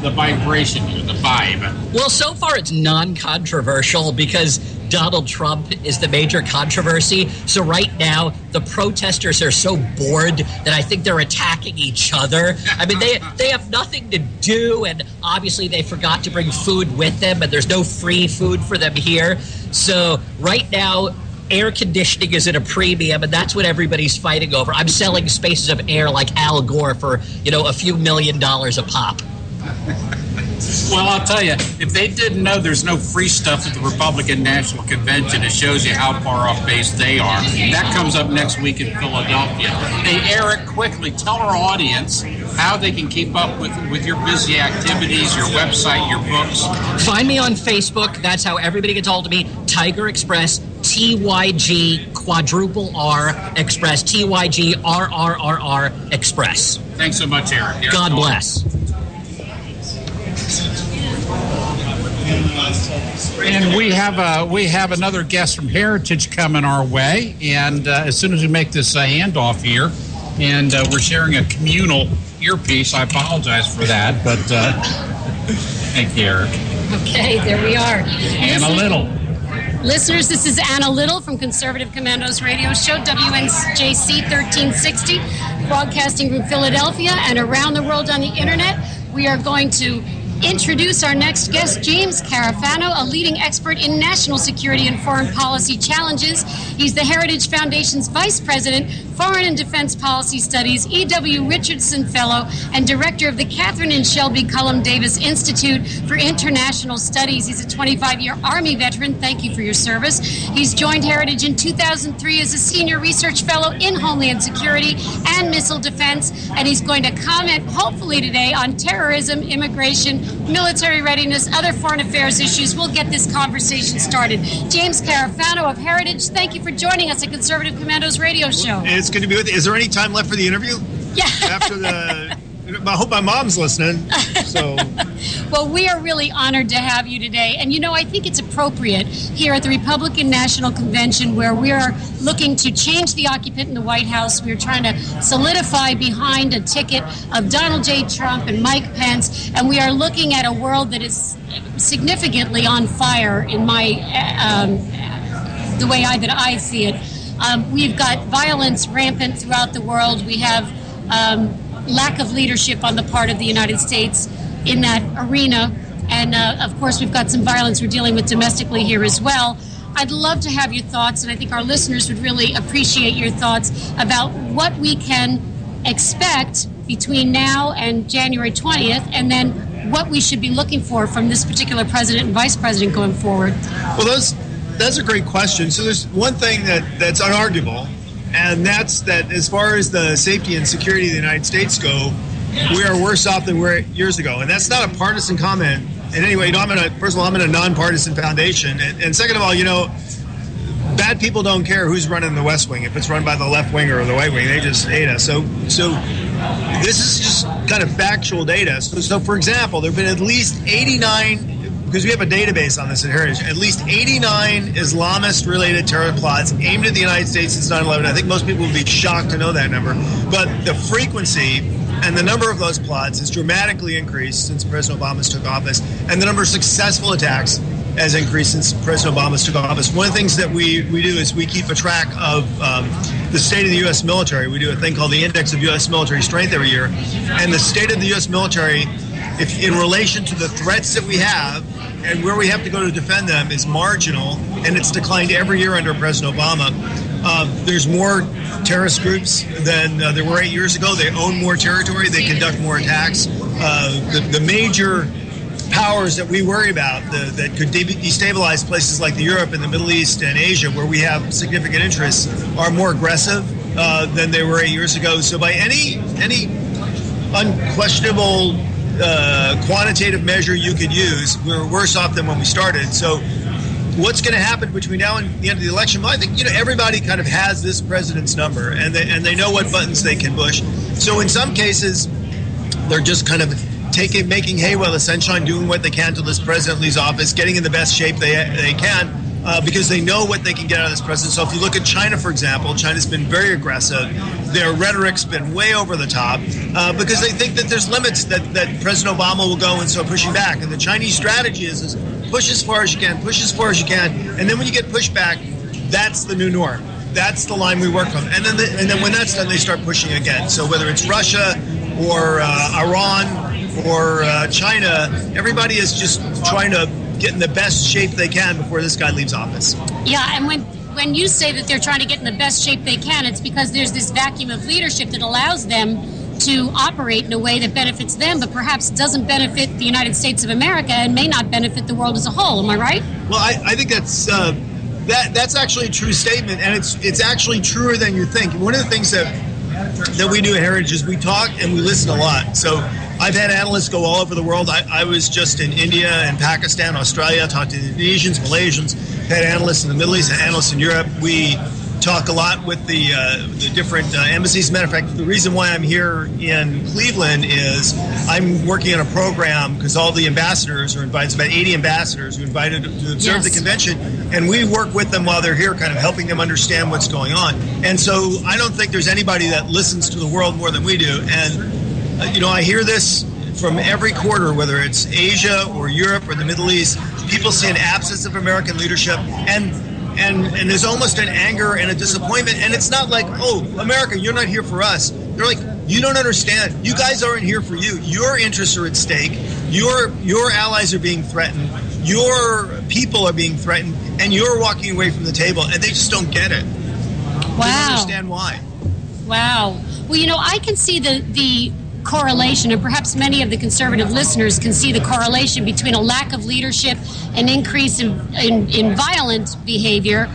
the vibration here, the vibe? Well, so far it's non-controversial because Donald Trump is the major controversy. So right now, the protesters are so bored that I think they're attacking each other. I mean, they have nothing to do, and obviously they forgot to bring food with them, and there's no free food for them here. So right now, air conditioning is at a premium, and that's what everybody's fighting over. I'm selling spaces of air like Al Gore for, a few $1 million a pop. Well, I'll tell you, if they didn't know there's no free stuff at the Republican National Convention, it shows you how far off base they are. That comes up next week in Philadelphia. Hey, Eric, quickly tell our audience how they can keep up with your busy activities, your website, your books. Find me on Facebook. That's how everybody gets hold of me. Tiger Express, TYG, quadruple R Express, TYG, RRRR Express. Thanks so much, Eric. God bless. And we have another guest from Heritage coming our way, and as soon as we make this handoff here, and we're sharing a communal earpiece. I apologize for that, but thank you, Eric. Okay, there we are. Anna Little. Listeners, this is Anna Little from Conservative Commando's radio show, WNJC 1360, broadcasting from Philadelphia and around the world on the internet. We are going to introduce our next guest, James Carafano, a leading expert in national security and foreign policy challenges. He's the Heritage Foundation's Vice President, Foreign and Defense Policy Studies, E.W. Richardson Fellow, and Director of the Catherine and Shelby Cullum Davis Institute for International Studies. He's a 25-year Army veteran. Thank you for your service. He's joined Heritage in 2003 as a Senior Research Fellow in Homeland Security and Missile Defense, and he's going to comment, hopefully today, on terrorism, immigration, military readiness, other foreign affairs issues. We'll get this conversation started. James Carafano of Heritage, thank you for joining us at Conservative Commando's radio show. It's good to be with you. Is there any time left for the interview? Yeah. After the... I hope my mom's listening. So, well, we are really honored to have you today. And, I think it's appropriate here at the Republican National Convention, where we are looking to change the occupant in the White House. We're trying to solidify behind a ticket of Donald J. Trump and Mike Pence. And we are looking at a world that is significantly on fire in the way that I see it. We've got violence rampant throughout the world. We have lack of leadership on the part of the United States in that arena. And, of course, we've got some violence we're dealing with domestically here as well. I'd love to have your thoughts, and I think our listeners would really appreciate your thoughts about what we can expect between now and January 20th, and then what we should be looking for from this particular president and vice president going forward. Well, that's a great question. So there's one thing that's unarguable, and that's that as far as the safety and security of the United States go, we are worse off than we were years ago. And that's not a partisan comment in any way. First of all, I'm in a nonpartisan foundation. And second of all, bad people don't care who's running the West Wing. If it's run by the left wing or the right wing, they just hate us. So this is just kind of factual data. So for example, there have been at least 89, because we have a database on this at Heritage, at least 89 Islamist-related terror plots aimed at the United States since 9/11. I think most people would be shocked to know that number. But the frequency and the number of those plots has dramatically increased since President Obama took office, and the number of successful attacks has increased since President Obama took office. One of the things that we do is we keep a track of the state of the U.S. military. We do a thing called the Index of U.S. Military Strength every year, and the state of the U.S. military, if in relation to the threats that we have and where we have to go to defend them, is marginal, and it's declined every year under President Obama. There's more terrorist groups than there were 8 years ago. They own more territory. They conduct more attacks. The major powers that we worry about that could destabilize places like Europe and the Middle East and Asia, where we have significant interests, are more aggressive than they were 8 years ago. So by any unquestionable quantitative measure you could use, we're worse off than when we started. So what's going to happen between now and the end of the election? Well, I think everybody kind of has this president's number, and they know what buttons they can push. So in some cases, they're just kind of making hay while the sunshine, doing what they can till this president leaves office, getting in the best shape they can, because they know what they can get out of this president. So if you look at China, for example, China's been very aggressive their rhetoric's been way over the top because they think that there's limits that President Obama will go and start pushing back. And the Chinese strategy is push as far as you can, push as far as you can, and then when you get pushed back, that's the new norm. That's the line we work from. And then when that's done, they start pushing again. So whether it's Russia or Iran or China, everybody is just trying to get in the best shape they can before this guy leaves office. Yeah, and when you say that they're trying to get in the best shape they can, it's because there's this vacuum of leadership that allows them to operate in a way that benefits them, but perhaps doesn't benefit the United States of America and may not benefit the world as a whole. Am I right? Well, I think that's actually a true statement, and it's actually truer than you think. One of the things that we do at Heritage is we talk and we listen a lot. So I've had analysts go all over the world. I was just in India and Pakistan, Australia, talked to Indonesians, Malaysians, had analysts in the Middle East, had analysts in Europe. We talk a lot with the different embassies. As a matter of fact, the reason why I'm here in Cleveland is I'm working on a program because all the ambassadors are invited. It's about 80 ambassadors who are invited to observe the convention, and we work with them while they're here, kind of helping them understand what's going on. And so I don't think there's anybody that listens to the world more than we do. And I hear this from every quarter, whether it's Asia or Europe or the Middle East. People see an absence of American leadership, and there's almost an anger and a disappointment. And it's not like, oh, America, you're not here for us. They're like, you don't understand. You guys aren't here for you. Your interests are at stake. Your allies are being threatened. Your people are being threatened, and you're walking away from the table, and they just don't get it. Wow. They don't understand why. Wow. Well, I can see the correlation, and perhaps many of the conservative listeners can see the correlation between a lack of leadership, an increase in violent behavior,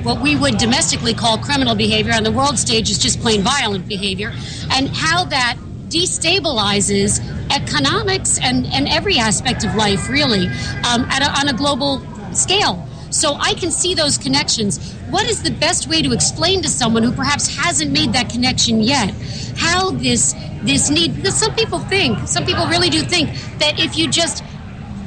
what we would domestically call criminal behavior. On the world stage is just plain violent behavior, and how that destabilizes economics and every aspect of life, really, on a global scale. So I can see those connections. What is the best way to explain to someone who perhaps hasn't made that connection yet how this need, because some people really do think that if you just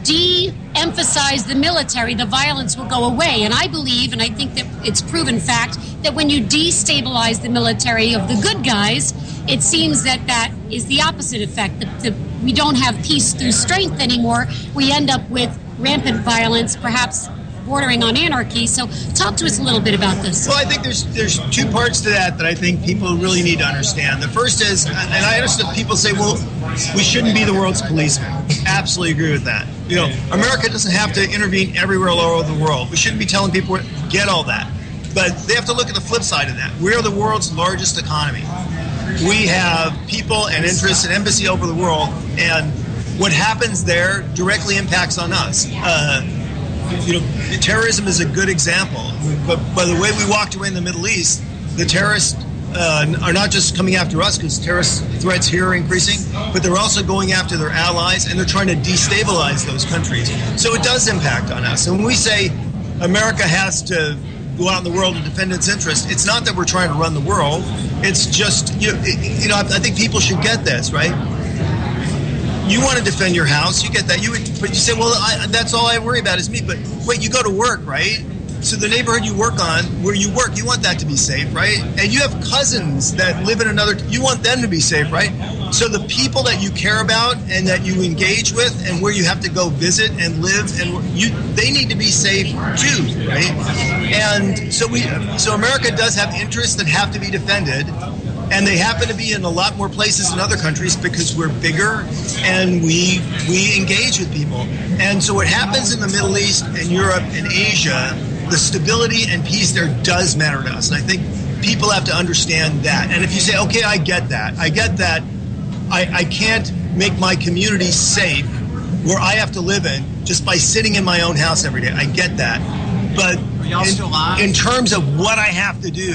de-emphasize the military, the violence will go away. And I believe, and I think that it's proven fact, that when you destabilize the military of the good guys, it seems that is the opposite effect. That we don't have peace through strength anymore. We end up with rampant violence, perhaps bordering on anarchy. So talk to us a little bit about this. Well, I think there's two parts to that I think people really need to understand. The first is, and I understand people say, well, we shouldn't be the world's policeman. Absolutely agree with that. America doesn't have to intervene everywhere all over the world. We shouldn't be telling people, get all that. But they have to look at the flip side of that. We are the world's largest economy. We have people and interests and embassy over the world, and what happens there directly impacts on us. Terrorism is a good example. But by the way we walked away in the Middle East, the terrorists are not just coming after us because terrorist threats here are increasing, but they're also going after their allies, and they're trying to destabilize those countries. So it does impact on us. And when we say America has to go out in the world and defend its interests, it's not that we're trying to run the world. It's just, I think people should get this, right? You want to defend your house, you get that. But you say, well, that's all I worry about is me. But wait, you go to work, right? So the neighborhood you work on, where you work, you want that to be safe, right? And you have cousins that live in you want them to be safe, right? So the people that you care about and that you engage with and where you have to go visit and live, they need to be safe too, right? And so America does have interests that have to be defended. And they happen to be in a lot more places than other countries because we're bigger and we engage with people. And so what happens in the Middle East and Europe and Asia, the stability and peace there does matter to us. And I think people have to understand that. And if you say, okay, I get that. I can't make my community safe where I have to live in just by sitting in my own house every day. I get that. But in terms of what I have to do,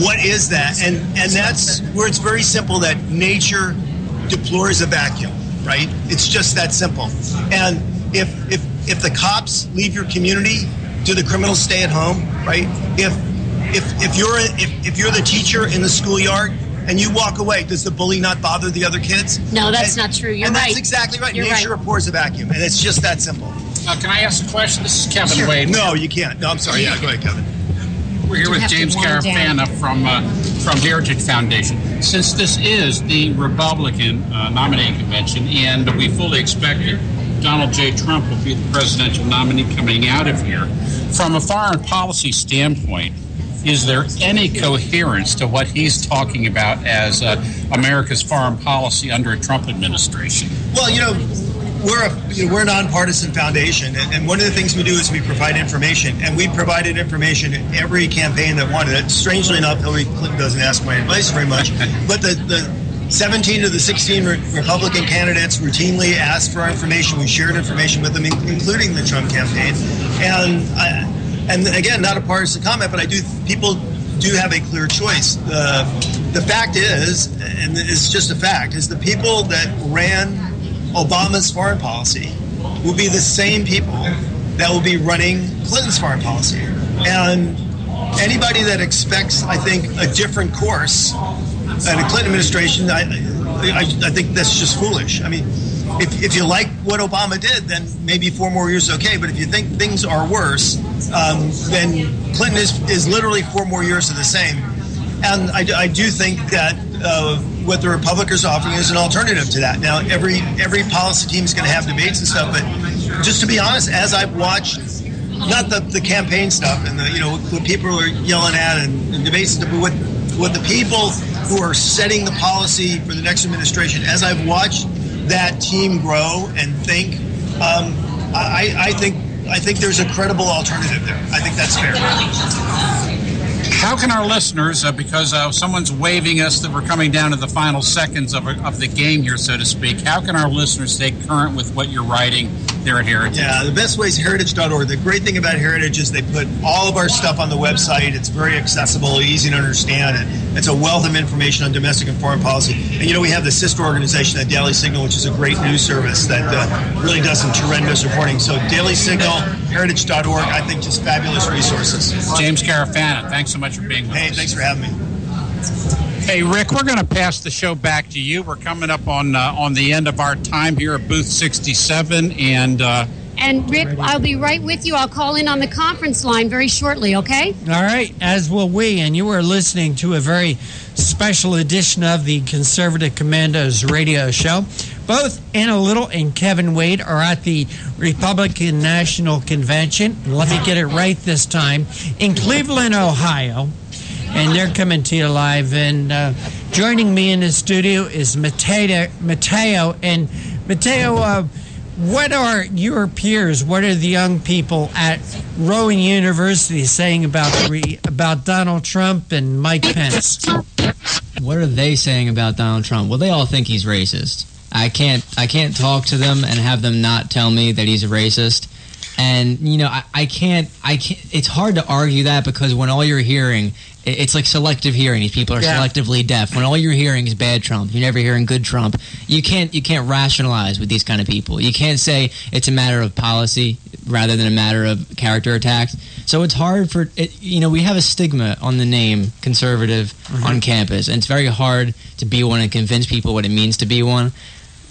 what is that? And that's where it's very simple that nature deplores a vacuum, right? It's just that simple. And if the cops leave your community, do the criminals stay at home, right? If you're the teacher in the schoolyard and you walk away, does the bully not bother the other kids? No, that's not true. You're right. That's exactly right. You're nature abhors a vacuum, and it's just that simple. Can I ask a question? This is Kevin Sure. Wade. No, you can't. No, I'm sorry. Yeah, go ahead, Kevin. We're here with James Carafana from Heritage Foundation. Since this is the Republican nominating convention, and we fully expect that Donald J. Trump will be the presidential nominee coming out of here, from a foreign policy standpoint, is there any coherence to what he's talking about as America's foreign policy under a Trump administration? Well, we're a nonpartisan foundation, and one of the things we do is we provide information, and we provided information in every campaign that wanted it. Strangely enough, Hillary Clinton doesn't ask my advice very much, but the 17 of the 16 Republican candidates routinely asked for our information. We shared information with them, including the Trump campaign, and again, not a partisan comment, but people do have a clear choice. The fact is, and it's just a fact, is the people that ran Obama's foreign policy will be the same people that will be running Clinton's foreign policy. And anybody that expects, I think, a different course in a Clinton administration, I think that's just foolish. I mean, if you like what Obama did, then maybe 4 more years is okay. But if you think things are worse, then Clinton is literally 4 more years of the same. And I do think that what the Republicans are offering is an alternative to that. Now, every policy team is going to have debates and stuff, but just to be honest, as I've watched, not the campaign stuff and what people are yelling at and debates and stuff, but what the people who are setting the policy for the next administration, as I've watched that team grow and think, I think there's a credible alternative there. I think that's fair. How can our listeners, because someone's waving us that we're coming down to the final seconds of the game here, so to speak, how can our listeners stay current with what you're writing there at Heritage? Yeah, the best way is heritage.org. The great thing about Heritage is they put all of our stuff on the website. It's very accessible, easy to understand, and it's a wealth of information on domestic and foreign policy. And, we have the sister organization, the Daily Signal, which is a great news service that really does some tremendous reporting. So Daily Signal, heritage.org, I think just fabulous resources. James Carafana, thanks so much for being with us. Hey, thanks for having me. Hey, Rick, we're going to pass the show back to you. We're coming up on the end of our time here at Booth 67. And Rick, I'll be right with you. I'll call in on the conference line very shortly, okay? All right, as will we. And you are listening to a very special edition of the Conservative Commandos radio show. Both Anna Little and Kevin Wade are at the Republican National Convention. Let me get it right this time. In Cleveland, Ohio. And they're coming to you live. And joining me in the studio is Mateo. And Mateo, what are your peers, what are the young people at Rowan University saying about Donald Trump and Mike Pence? What are they saying about Donald Trump? Well, they all think he's racist. I can't talk to them and have them not tell me that he's a racist. And, I can't, it's hard to argue that because when all you're hearing, it's like selective hearing. These people are selectively deaf. When all you're hearing is bad Trump, you're never hearing good Trump. You can't rationalize with these kind of people. You can't say it's a matter of policy rather than a matter of character attacks. So it's hard for, we have a stigma on the name conservative on campus, and it's very hard to be one and convince people what it means to be one.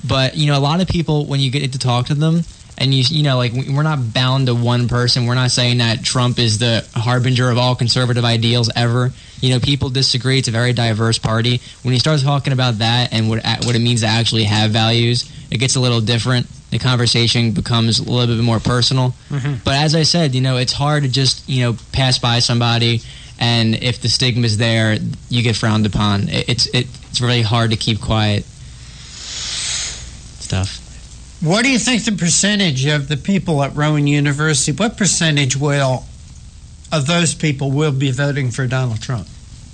But, a lot of people, when you get to talk to them, and we're not bound to one person. We're not saying that Trump is the harbinger of all conservative ideals ever. People disagree. It's a very diverse party. When you start talking about that and what it means to actually have values, it gets a little different. The conversation becomes a little bit more personal. But as I said, it's hard to just pass by somebody, and if the stigma's there, you get frowned upon. It's really hard to keep quiet. Stuff. What do you think the percentage of the people at Rowan University, what percentage of those people will be voting for Donald Trump?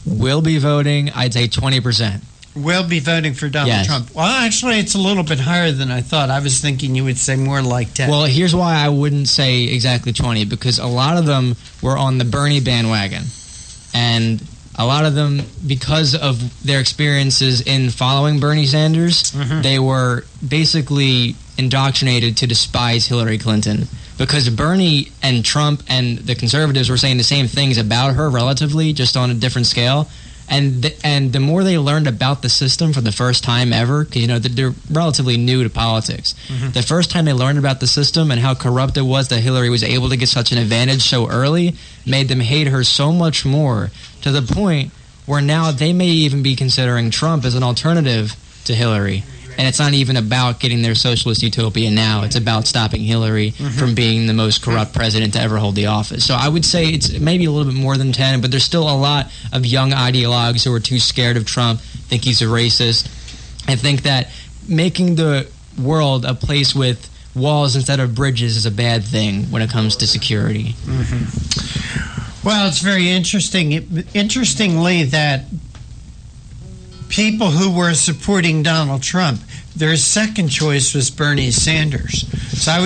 Will be voting, I'd say 20%. Will be voting for Donald Trump. Well, actually, it's a little bit higher than I thought. I was thinking you would say more like 10. Well, here's why I wouldn't say exactly 20, because a lot of them were on the Bernie bandwagon. And a lot of them, because of their experiences in following Bernie Sanders, they were basically indoctrinated to despise Hillary Clinton. Because Bernie and Trump and the conservatives were saying the same things about her relatively, just on a different scale. And the more they learned about the system for the first time ever, because they're relatively new to politics. Mm-hmm. The first time they learned about the system and how corrupt it was that Hillary was able to get such an advantage so early, made them hate her so much more, to the point where now they may even be considering Trump as an alternative to Hillary. And it's not even about getting their socialist utopia now. It's about stopping Hillary from being the most corrupt president to ever hold the office. So I would say it's maybe a little bit more than 10, but there's still a lot of young ideologues who are too scared of Trump, think he's a racist, and think that making the world a place with walls instead of bridges is a bad thing when it comes to security. Well, it's very interesting. Interestingly, that people who were supporting Donald Trump, their second choice was Bernie Sanders. So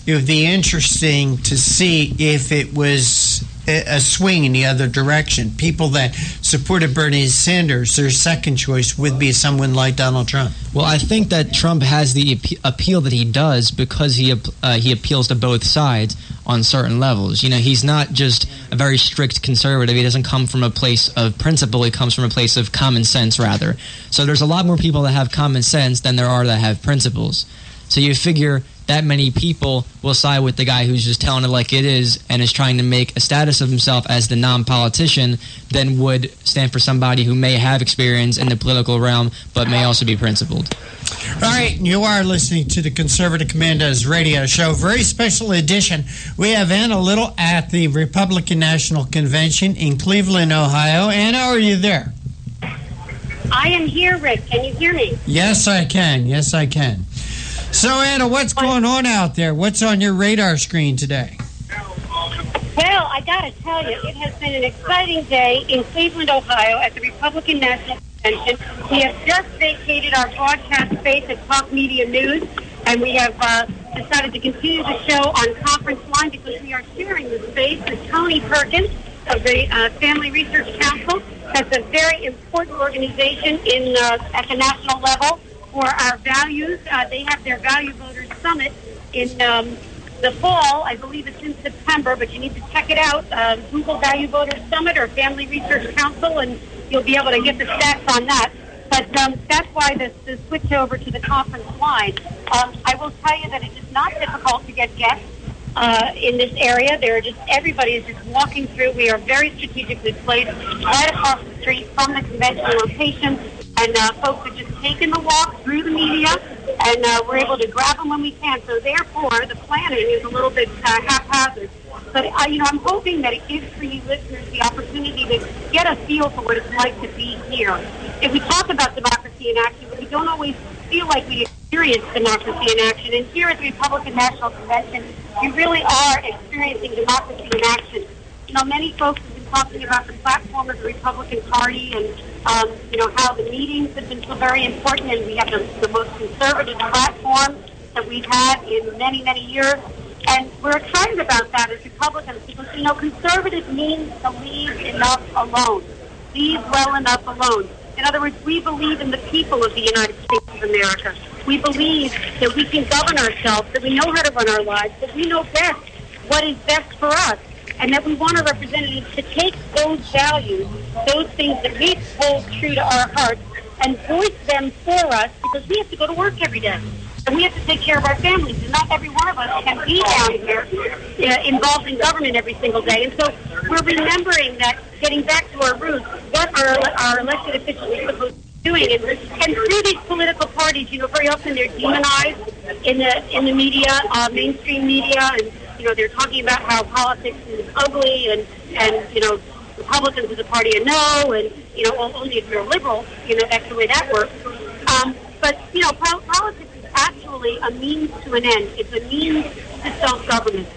it would be interesting to see if it was a swing in the other direction. People that supported Bernie Sanders, their second choice would be someone like Donald Trump. Well, I think that Trump has the appeal that he does because he appeals to both sides on certain levels. He's not just a very strict conservative. He doesn't come from a place of principle. He comes from a place of common sense, rather. So there's a lot more people that have common sense than there are that have principles. So you figure that many people will side with the guy who's just telling it like it is and is trying to make a status of himself as the non-politician than would stand for somebody who may have experience in the political realm but may also be principled. All right, you are listening to the Conservative Commandos radio show. Very special edition. We have Anna Little at the Republican National Convention in Cleveland, Ohio. Anna, are you there? I am here, Rick. Can you hear me? Yes, I can. Yes, I can. So, Anna, what's going on out there? What's on your radar screen today? Well, I got to tell you, it has been an exciting day in Cleveland, Ohio at the Republican National Convention. We have just vacated our broadcast space at Talk Media News, and we have decided to continue the show on conference line because we are sharing the space with Tony Perkins of the Family Research Council. That's a very important organization at the national level for our values. They have their Value Voters Summit in the fall. I believe it's in September, but you need to check it out. Google Value Voters Summit or Family Research Council, and you'll be able to get the stats on that. But that's why the switch over to the conference line. I will tell you that it is not difficult to get guests in this area. Everybody is just walking through. We are very strategically placed right across the street from the convention location. And folks are just taking the walk through the media, and we're able to grab them when we can. So therefore, the planning is a little bit haphazard. But I'm hoping that it gives for you listeners the opportunity to get a feel for what it's like to be here. If we talk about democracy in action, but we don't always feel like we experience democracy in action. And here at the Republican National Convention, you really are experiencing democracy in action. Many folks have been talking about the platform of the Republican Party and, how the meetings have been so very important, and we have the most conservative platform that we've had in many, many years. And we're excited about that as Republicans because, conservative means to leave enough alone. Leave well enough alone. In other words, we believe in the people of the United States of America. We believe that we can govern ourselves, that we know how to run our lives, that we know best what is best for us, and that we want our representatives to take those values, those things that we hold true to our hearts, and voice them for us because we have to go to work every day. And we have to take care of our families, and not every one of us can be down here involved in government every single day. And so we're remembering that, getting back to our roots, what our elected officials are supposed to be doing. And through these political parties, very often they're demonized in the media, mainstream media, and they're talking about how politics is ugly and Republicans is a party of no, and only if you're a liberal, that's the way that works. But politics is actually a means to an end. It's a means to self-government.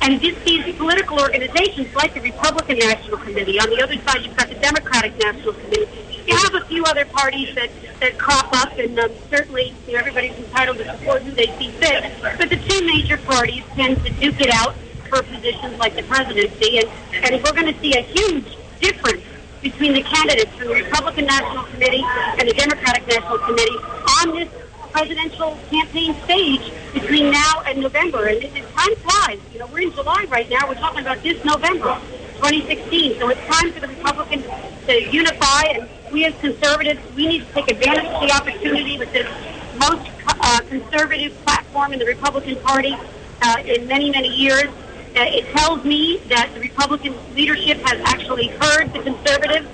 And these political organizations, like the Republican National Committee, on the other side you've got the Democratic National Committee. You have a few other parties that crop up, and certainly everybody's entitled to support who they see fit. But the two major parties tend to duke it out for positions like the presidency, and we're going to see a huge difference between the candidates from the Republican National Committee and the Democratic National Committee on this presidential campaign stage between now and November. And time flies. We're in July right now. We're talking about this November. 2016. So it's time for the Republicans to unify, and we as conservatives, we need to take advantage of the opportunity with this most conservative platform in the Republican Party in many, many years. It tells me that the Republican leadership has actually heard the conservatives.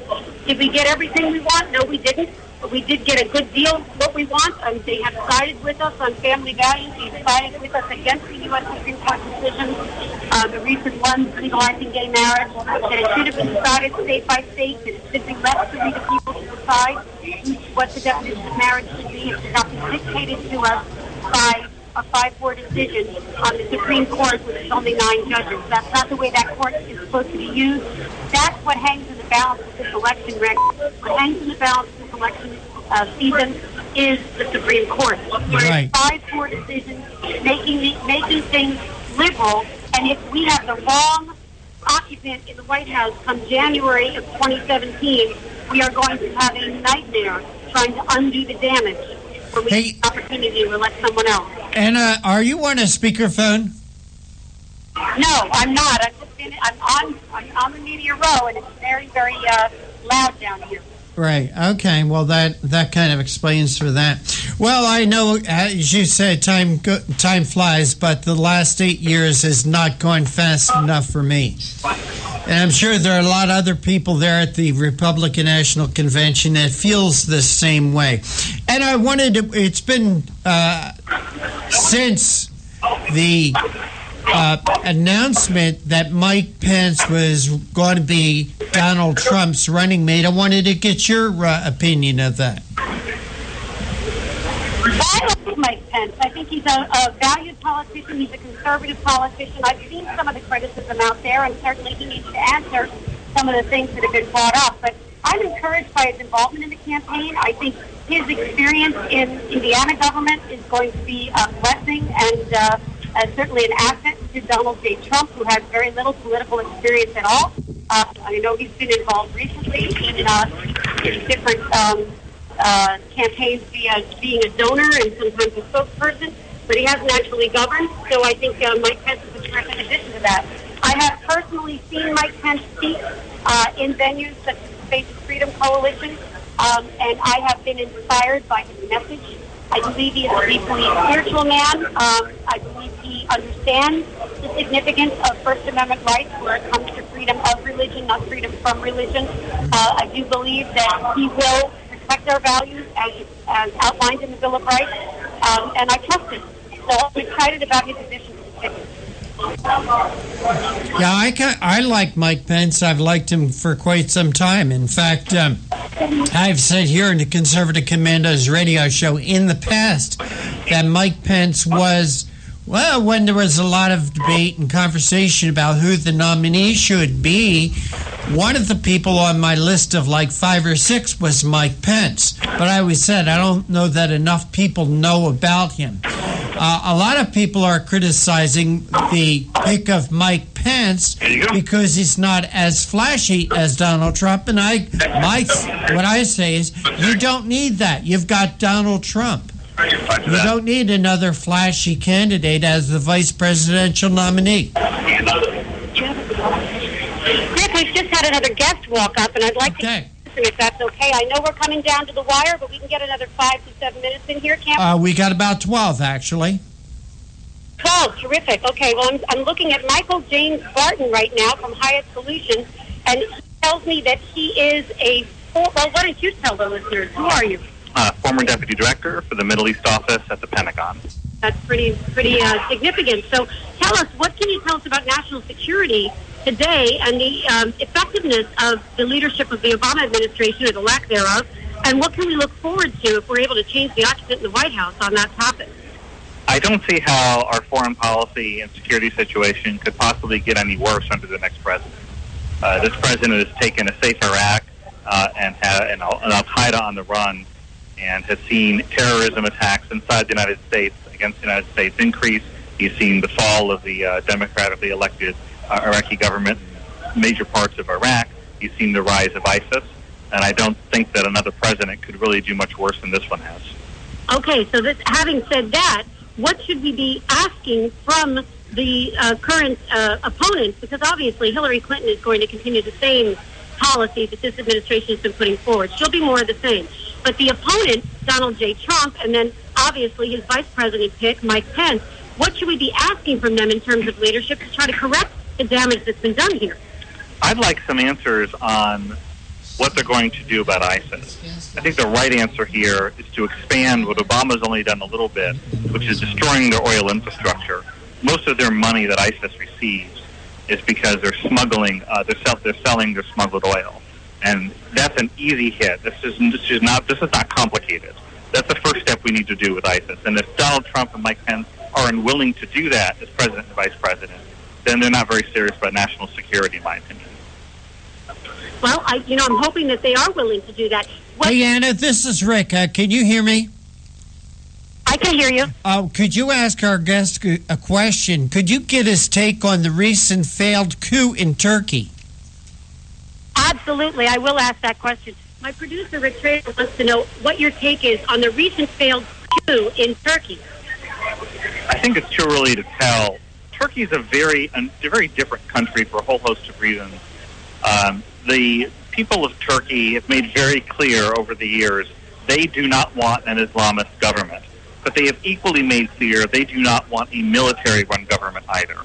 Did we get everything we want? No, we didn't. But we did get a good deal, what we want. They have sided with us on family values. They've sided with us against the U.S. Supreme Court decisions, the recent ones legalizing gay marriage, that it should have been decided state by state, that it should be left to the people to decide what the definition of marriage should be. It should not be dictated to us by a 5-4 decision on the Supreme Court, which is only 9 judges. That's not the way that court is supposed to be used. That's what hangs in the balance of this election, Rick. What hangs in the balance of this election season is the Supreme Court. Right. 5-4 decisions, making things liberal, and if we have the wrong occupant in the White House come January of 2017, we are going to have a nightmare trying to undo the damage. When we have the opportunity to elect someone else. Anna, are you on a speakerphone? No, I'm not. I'm on the media row, and it's very, very loud down here. Right. Okay. Well, that kind of explains for that. Well, I know, as you said, time flies, but the last 8 years has not gone fast enough for me. And I'm sure there are a lot of other people there at the Republican National Convention that feels the same way. And I wanted to, it's been since the announcement that Mike Pence was going to be Donald Trump's running mate, I wanted to get your opinion of that. I like Mike Pence. I think he's a valued politician. He's a conservative politician. I've seen some of the criticism out there, and certainly he needs to answer some of the things that have been brought up. But I'm encouraged by his involvement in the campaign. I think his experience in Indiana government is going to be a blessing and certainly an asset to Donald J. Trump, who has very little political experience at all. I know he's been involved recently in different campaigns via being a donor and sometimes a spokesperson, but he hasn't actually governed, so I think Mike Pence is a terrific addition to that. I have personally seen Mike Pence speak in venues such as the Space and Freedom Coalition, and I have been inspired by his message. I believe he is a deeply spiritual man. I believe he understands the significance of First Amendment rights where it comes to freedom of religion, not freedom from religion. I do believe that he will protect our values as outlined in the Bill of Rights, and I trust him. So I'm excited about his addition to the ticket. Yeah, I like Mike Pence. I've liked him for quite some time. In fact, I've said here in the Conservative Commandos radio show in the past that Mike Pence was, well, when there was a lot of debate and conversation about who the nominee should be, one of the people on my list of like 5 or 6 was Mike Pence. But I always said I don't know that enough people know about him. A lot of people are criticizing the pick of Mike Pence because he's not as flashy as Donald Trump. And what I say is, you don't need that. You've got Donald Trump. You don't need another flashy candidate as the vice presidential nominee. Rick, we've just had another guest walk up, and I'd like to listen if that's okay. I know we're coming down to the wire, but we can get another 5 to 7 minutes in here, can't we? We got about 12, actually. 12, terrific. Okay, well, I'm looking at Michael James Barton right now from Hyatt Solutions, and he tells me that he is well, why don't you tell the listeners, who are you? Former Deputy Director for the Middle East Office at the Pentagon. That's pretty significant. So tell us, what can you tell us about national security today and the effectiveness of the leadership of the Obama administration, or the lack thereof, and what can we look forward to if we're able to change the occupant in the White House on that topic? I don't see how our foreign policy and security situation could possibly get any worse under the next president. This president has taken a safe Iraq and an al-Qaeda on the run, and has seen terrorism attacks inside the United States against the United States increase. He's seen the fall of the democratically elected Iraqi government in major parts of Iraq. He's seen the rise of ISIS, and I don't think that another president could really do much worse than this one has. Okay, so having said that, what should we be asking from the current opponents? Because obviously Hillary Clinton is going to continue the same policy that this administration has been putting forward. She'll be more of the same. But the opponent, Donald J. Trump, and then obviously his vice president pick, Mike Pence, what should we be asking from them in terms of leadership to try to correct the damage that's been done here? I'd like some answers on what they're going to do about ISIS. I think the right answer here is to expand what Obama's only done a little bit, which is destroying their oil infrastructure. Most of their money that ISIS receives is because they're smuggling, they're selling their smuggled oil, and that's an easy hit. This is not complicated. That's the first step we need to do with ISIS. And if Donald Trump and Mike Pence are unwilling to do that as president and vice president, then they're not very serious about national security, in my opinion. Well, I'm hoping that they are willing to do that. Hey, Anna, this is Rick. Can you hear me? I can hear you. Could you ask our guest a question? Could you get his take on the recent failed coup in Turkey? Absolutely. I will ask that question. My producer, Rick Trader, wants to know what your take is on the recent failed coup in Turkey. I think it's too early to tell. Turkey is a very different country for a whole host of reasons. The people of Turkey have made very clear over the years they do not want an Islamist government. But they have equally made clear they do not want a military-run government either.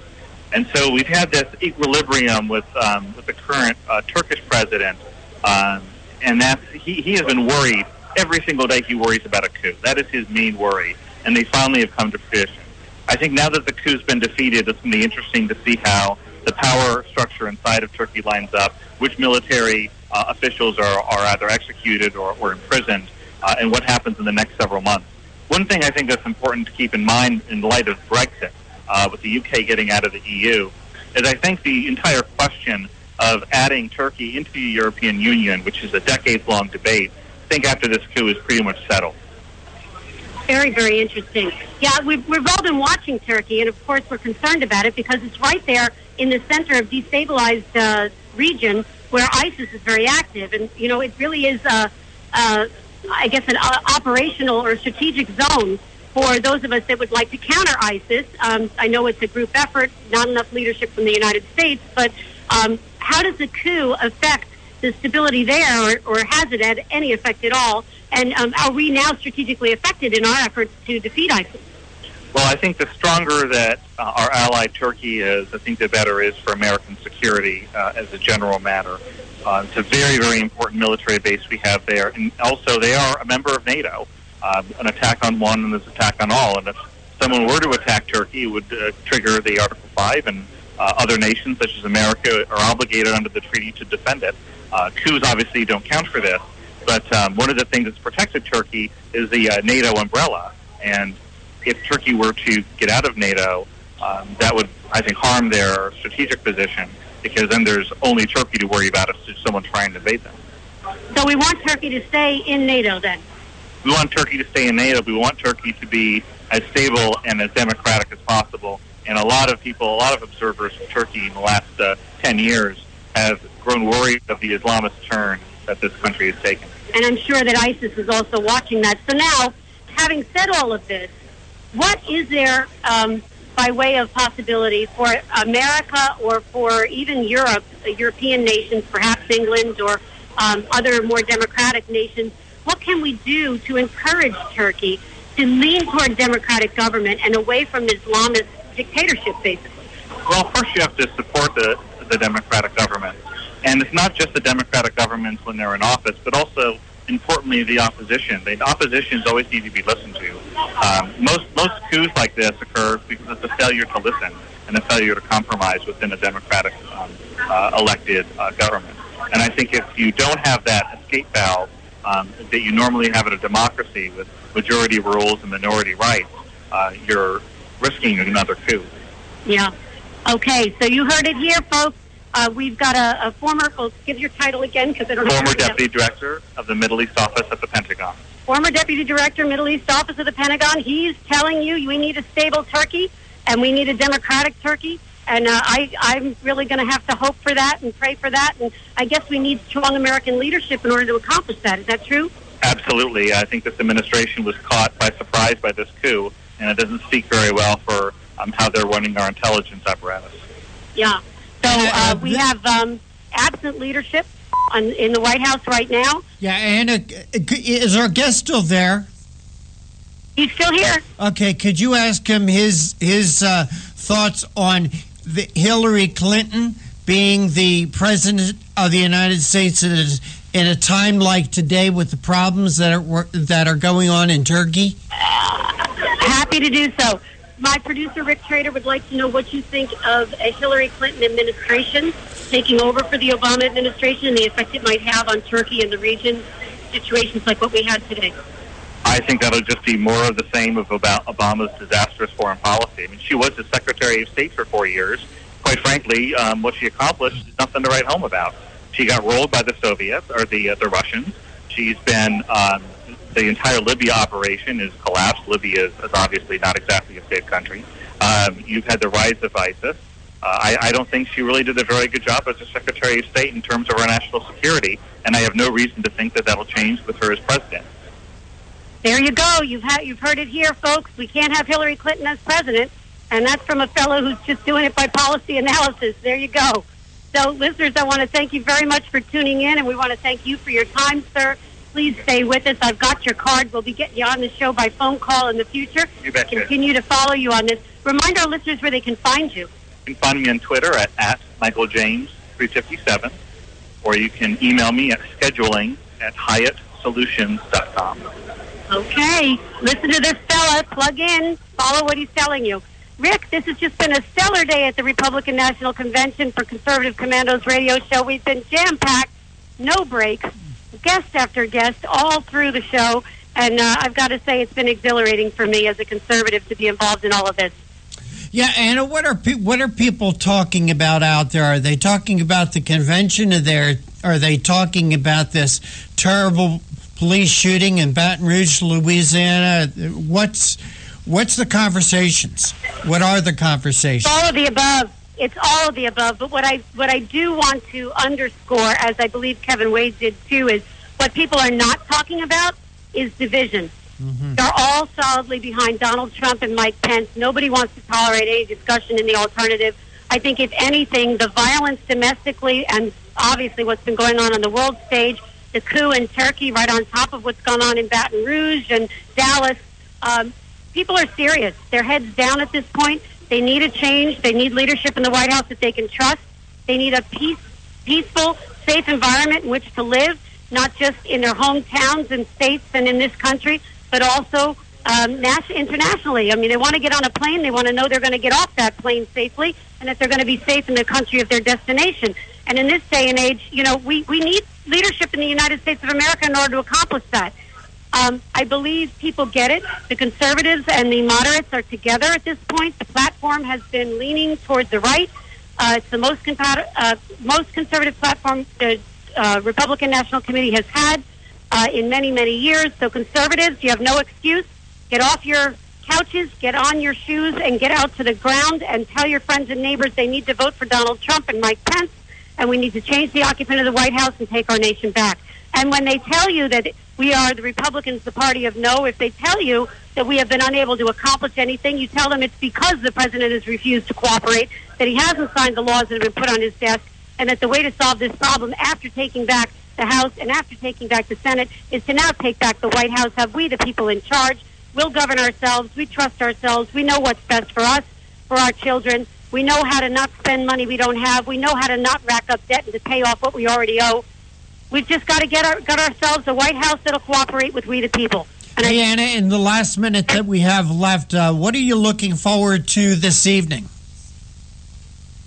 And so we've had this equilibrium with the current Turkish president, and that's he has been worried every single day. He worries about a coup. That is his main worry, and they finally have come to fruition. I think now that the coup's been defeated, it's going to be interesting to see how the power structure inside of Turkey lines up, which military officials are either executed or imprisoned, and what happens in the next several months. One thing I think that's important to keep in mind in light of Brexit, with the UK getting out of the EU, is I think the entire question of adding Turkey into the European Union, which is a decades-long debate, I think after this coup is pretty much settled. Very, very interesting. Yeah, we've all been watching Turkey, and of course we're concerned about it because it's right there in the center of destabilized region where ISIS is very active. And, it really is, I guess, an operational or strategic zone for those of us that would like to counter ISIS. I know it's a group effort, not enough leadership from the United States, but how does the coup affect the stability there, or has it had any effect at all? And are we now strategically affected in our efforts to defeat ISIS? Well, I think the stronger that our ally Turkey is, I think the better it is for American security as a general matter. It's a very, very important military base we have there. And also, they are a member of NATO. An attack on one is an attack on all. And if someone were to attack Turkey, it would trigger the Article 5, and other nations, such as America, are obligated under the treaty to defend it. Coups obviously don't count for this. But one of the things that's protected Turkey is the NATO umbrella. And if Turkey were to get out of NATO, that would, I think, harm their strategic position, because then there's only Turkey to worry about if someone trying to invade them. So we want Turkey to stay in NATO then? We want Turkey to stay in NATO. We want Turkey to be as stable and as democratic as possible. And a lot of people, a lot of observers of Turkey in the last 10 years have grown worried of the Islamist turn that this country has taken. And I'm sure that ISIS is also watching that. So now, having said all of this, what is there, by way of possibility, for America or for even Europe, European nations, perhaps England or other more democratic nations, what can we do to encourage Turkey to lean toward democratic government and away from Islamist dictatorship, basically? Well, first you have to support the democratic government. And it's not just the democratic governments when they're in office, but also, importantly, the opposition. The oppositions always need to be listened to. Most coups like this occur because it's a failure to listen and a failure to compromise within a democratic elected government. And I think if you don't have that escape valve that you normally have in a democracy with majority rules and minority rights, you're risking another coup. Yeah. Okay, so you heard it here, folks. We've got a former, give your title again, because I don't know. Former Deputy Director of the Middle East Office at the Pentagon. Former Deputy Director, Middle East Office of the Pentagon. He's telling you we need a stable Turkey, and we need a democratic Turkey. And I'm really going to have to hope for that and pray for that. And I guess we need strong American leadership in order to accomplish that. Is that true? Absolutely. I think this administration was caught by surprise by this coup. and it doesn't speak very well for how they're running our intelligence apparatus. Yeah. So we have absent leadership in the White House right now. Yeah, and is our guest still there? He's still here. Okay, could you ask him his thoughts on Hillary Clinton being the president of the United States in a time like today with the problems that are going on in Turkey? Happy to do so. My producer, Rick Trader, would like to know what you think of a Hillary Clinton administration taking over for the Obama administration and the effect it might have on Turkey and the region, situations like what we had today. I think that'll just be more of the same of about Obama's disastrous foreign policy. I mean, she was the Secretary of State for 4 years. Quite frankly, what she accomplished is nothing to write home about. She got rolled by the Soviets, or the Russians. She's been, the entire Libya operation is collapsed. Libya is obviously not exactly a safe country. You've had the rise of ISIS. I don't think she really did a very good job as a Secretary of State in terms of our national security, and I have no reason to think that that'll change with her as president. There you go. You've heard it here, folks. We can't have Hillary Clinton as president, and that's from a fellow who's just doing it by policy analysis. There you go. So, listeners, I want to thank you very much for tuning in, and we want to thank you for your time, sir. Please stay with us. I've got your card. We'll be getting you on the show by phone call in the future. You betcha. Continue to follow you on this. Remind our listeners where they can find you. You can find me on Twitter at MichaelJames357, or you can email me at scheduling@HyattSolutions.com. Okay. Listen to this fella. Plug in. Follow what he's telling you. Rick, this has just been a stellar day at the Republican National Convention for Conservative Commando's radio show. We've been jam-packed, no breaks, guest after guest, all through the show. And I've got to say it's been exhilarating for me as a conservative to be involved in all of this. Yeah, Anna, what are people talking about out there? Are they talking about the convention? Are they talking about this terrible police shooting in Baton Rouge, Louisiana? What's the conversations? What are the conversations? All of the above. It's all of the above. But what I do want to underscore, as I believe Kevin Wade did too, is what people are not talking about is division. Mm-hmm. They're all solidly behind Donald Trump and Mike Pence. Nobody wants to tolerate any discussion in the alternative. I think, if anything, the violence domestically and obviously what's been going on the world stage, the coup in Turkey right on top of what's gone on in Baton Rouge and Dallas, people are serious. Their heads down at this point. They need a change. They need leadership in the White House that they can trust. They need a peaceful, safe environment in which to live, not just in their hometowns and states and in this country, but also internationally. I mean, they want to get on a plane. They want to know they're going to get off that plane safely and that they're going to be safe in the country of their destination. And in this day and age, we need leadership in the United States of America in order to accomplish that. I believe people get it. The conservatives and the moderates are together at this point. The platform has been leaning towards the right. It's the most conservative platform the Republican National Committee has had in many, many years. So conservatives, you have no excuse. Get off your couches, get on your shoes, and get out to the ground and tell your friends and neighbors they need to vote for Donald Trump and Mike Pence, and we need to change the occupant of the White House and take our nation back. And when they tell you that we are, the Republicans, the party of no, if they tell you that we have been unable to accomplish anything, you tell them it's because the president has refused to cooperate, that he hasn't signed the laws that have been put on his desk, and that the way to solve this problem after taking back the House and after taking back the Senate is to now take back the White House, have we the people in charge. We'll govern ourselves. We trust ourselves. We know what's best for us, for our children. We know how to not spend money we don't have. We know how to not rack up debt and to pay off what we already owe. We've just got to get ourselves a White House that'll cooperate with we the people. And hey, Anna, in the last minute that we have left, what are you looking forward to this evening?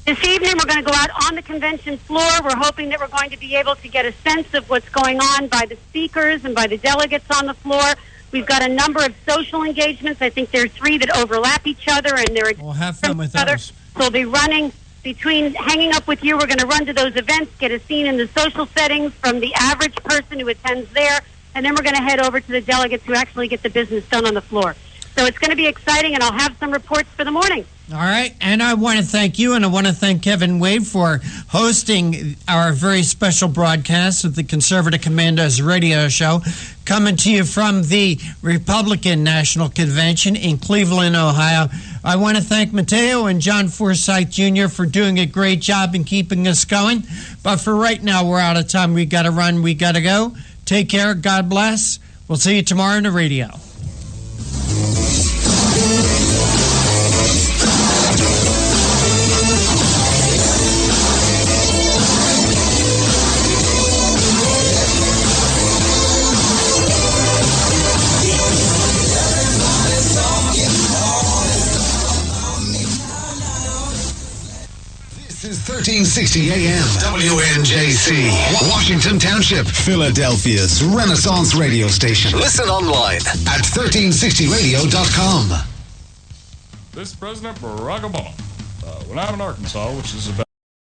This evening, we're going to go out on the convention floor. We're hoping that we're going to be able to get a sense of what's going on by the speakers and by the delegates on the floor. We've got a number of social engagements. I think there are 3 that overlap each other, and they're we'll have fun with those. So we'll be running between hanging up with you. We're going to run to those events, get a scene in the social settings from the average person who attends there, and then we're going to head over to the delegates who actually get the business done on the floor. So it's going to be exciting, and I'll have some reports for the morning. All right, and I want to thank you, and I want to thank Kevin Wade for hosting our very special broadcast of the Conservative Commandos radio show, coming to you from the Republican National Convention in Cleveland, Ohio. I want to thank Mateo and John Forsyth Jr. for doing a great job in keeping us going. But for right now, we're out of time. We got to run. We got to go. Take care. God bless. We'll see you tomorrow on the radio. This is 1360 AM, WNJC, Washington Township, Philadelphia's Renaissance radio station. Listen online at 1360radio.com. This is President Barack Obama. When I'm in Arkansas, which is about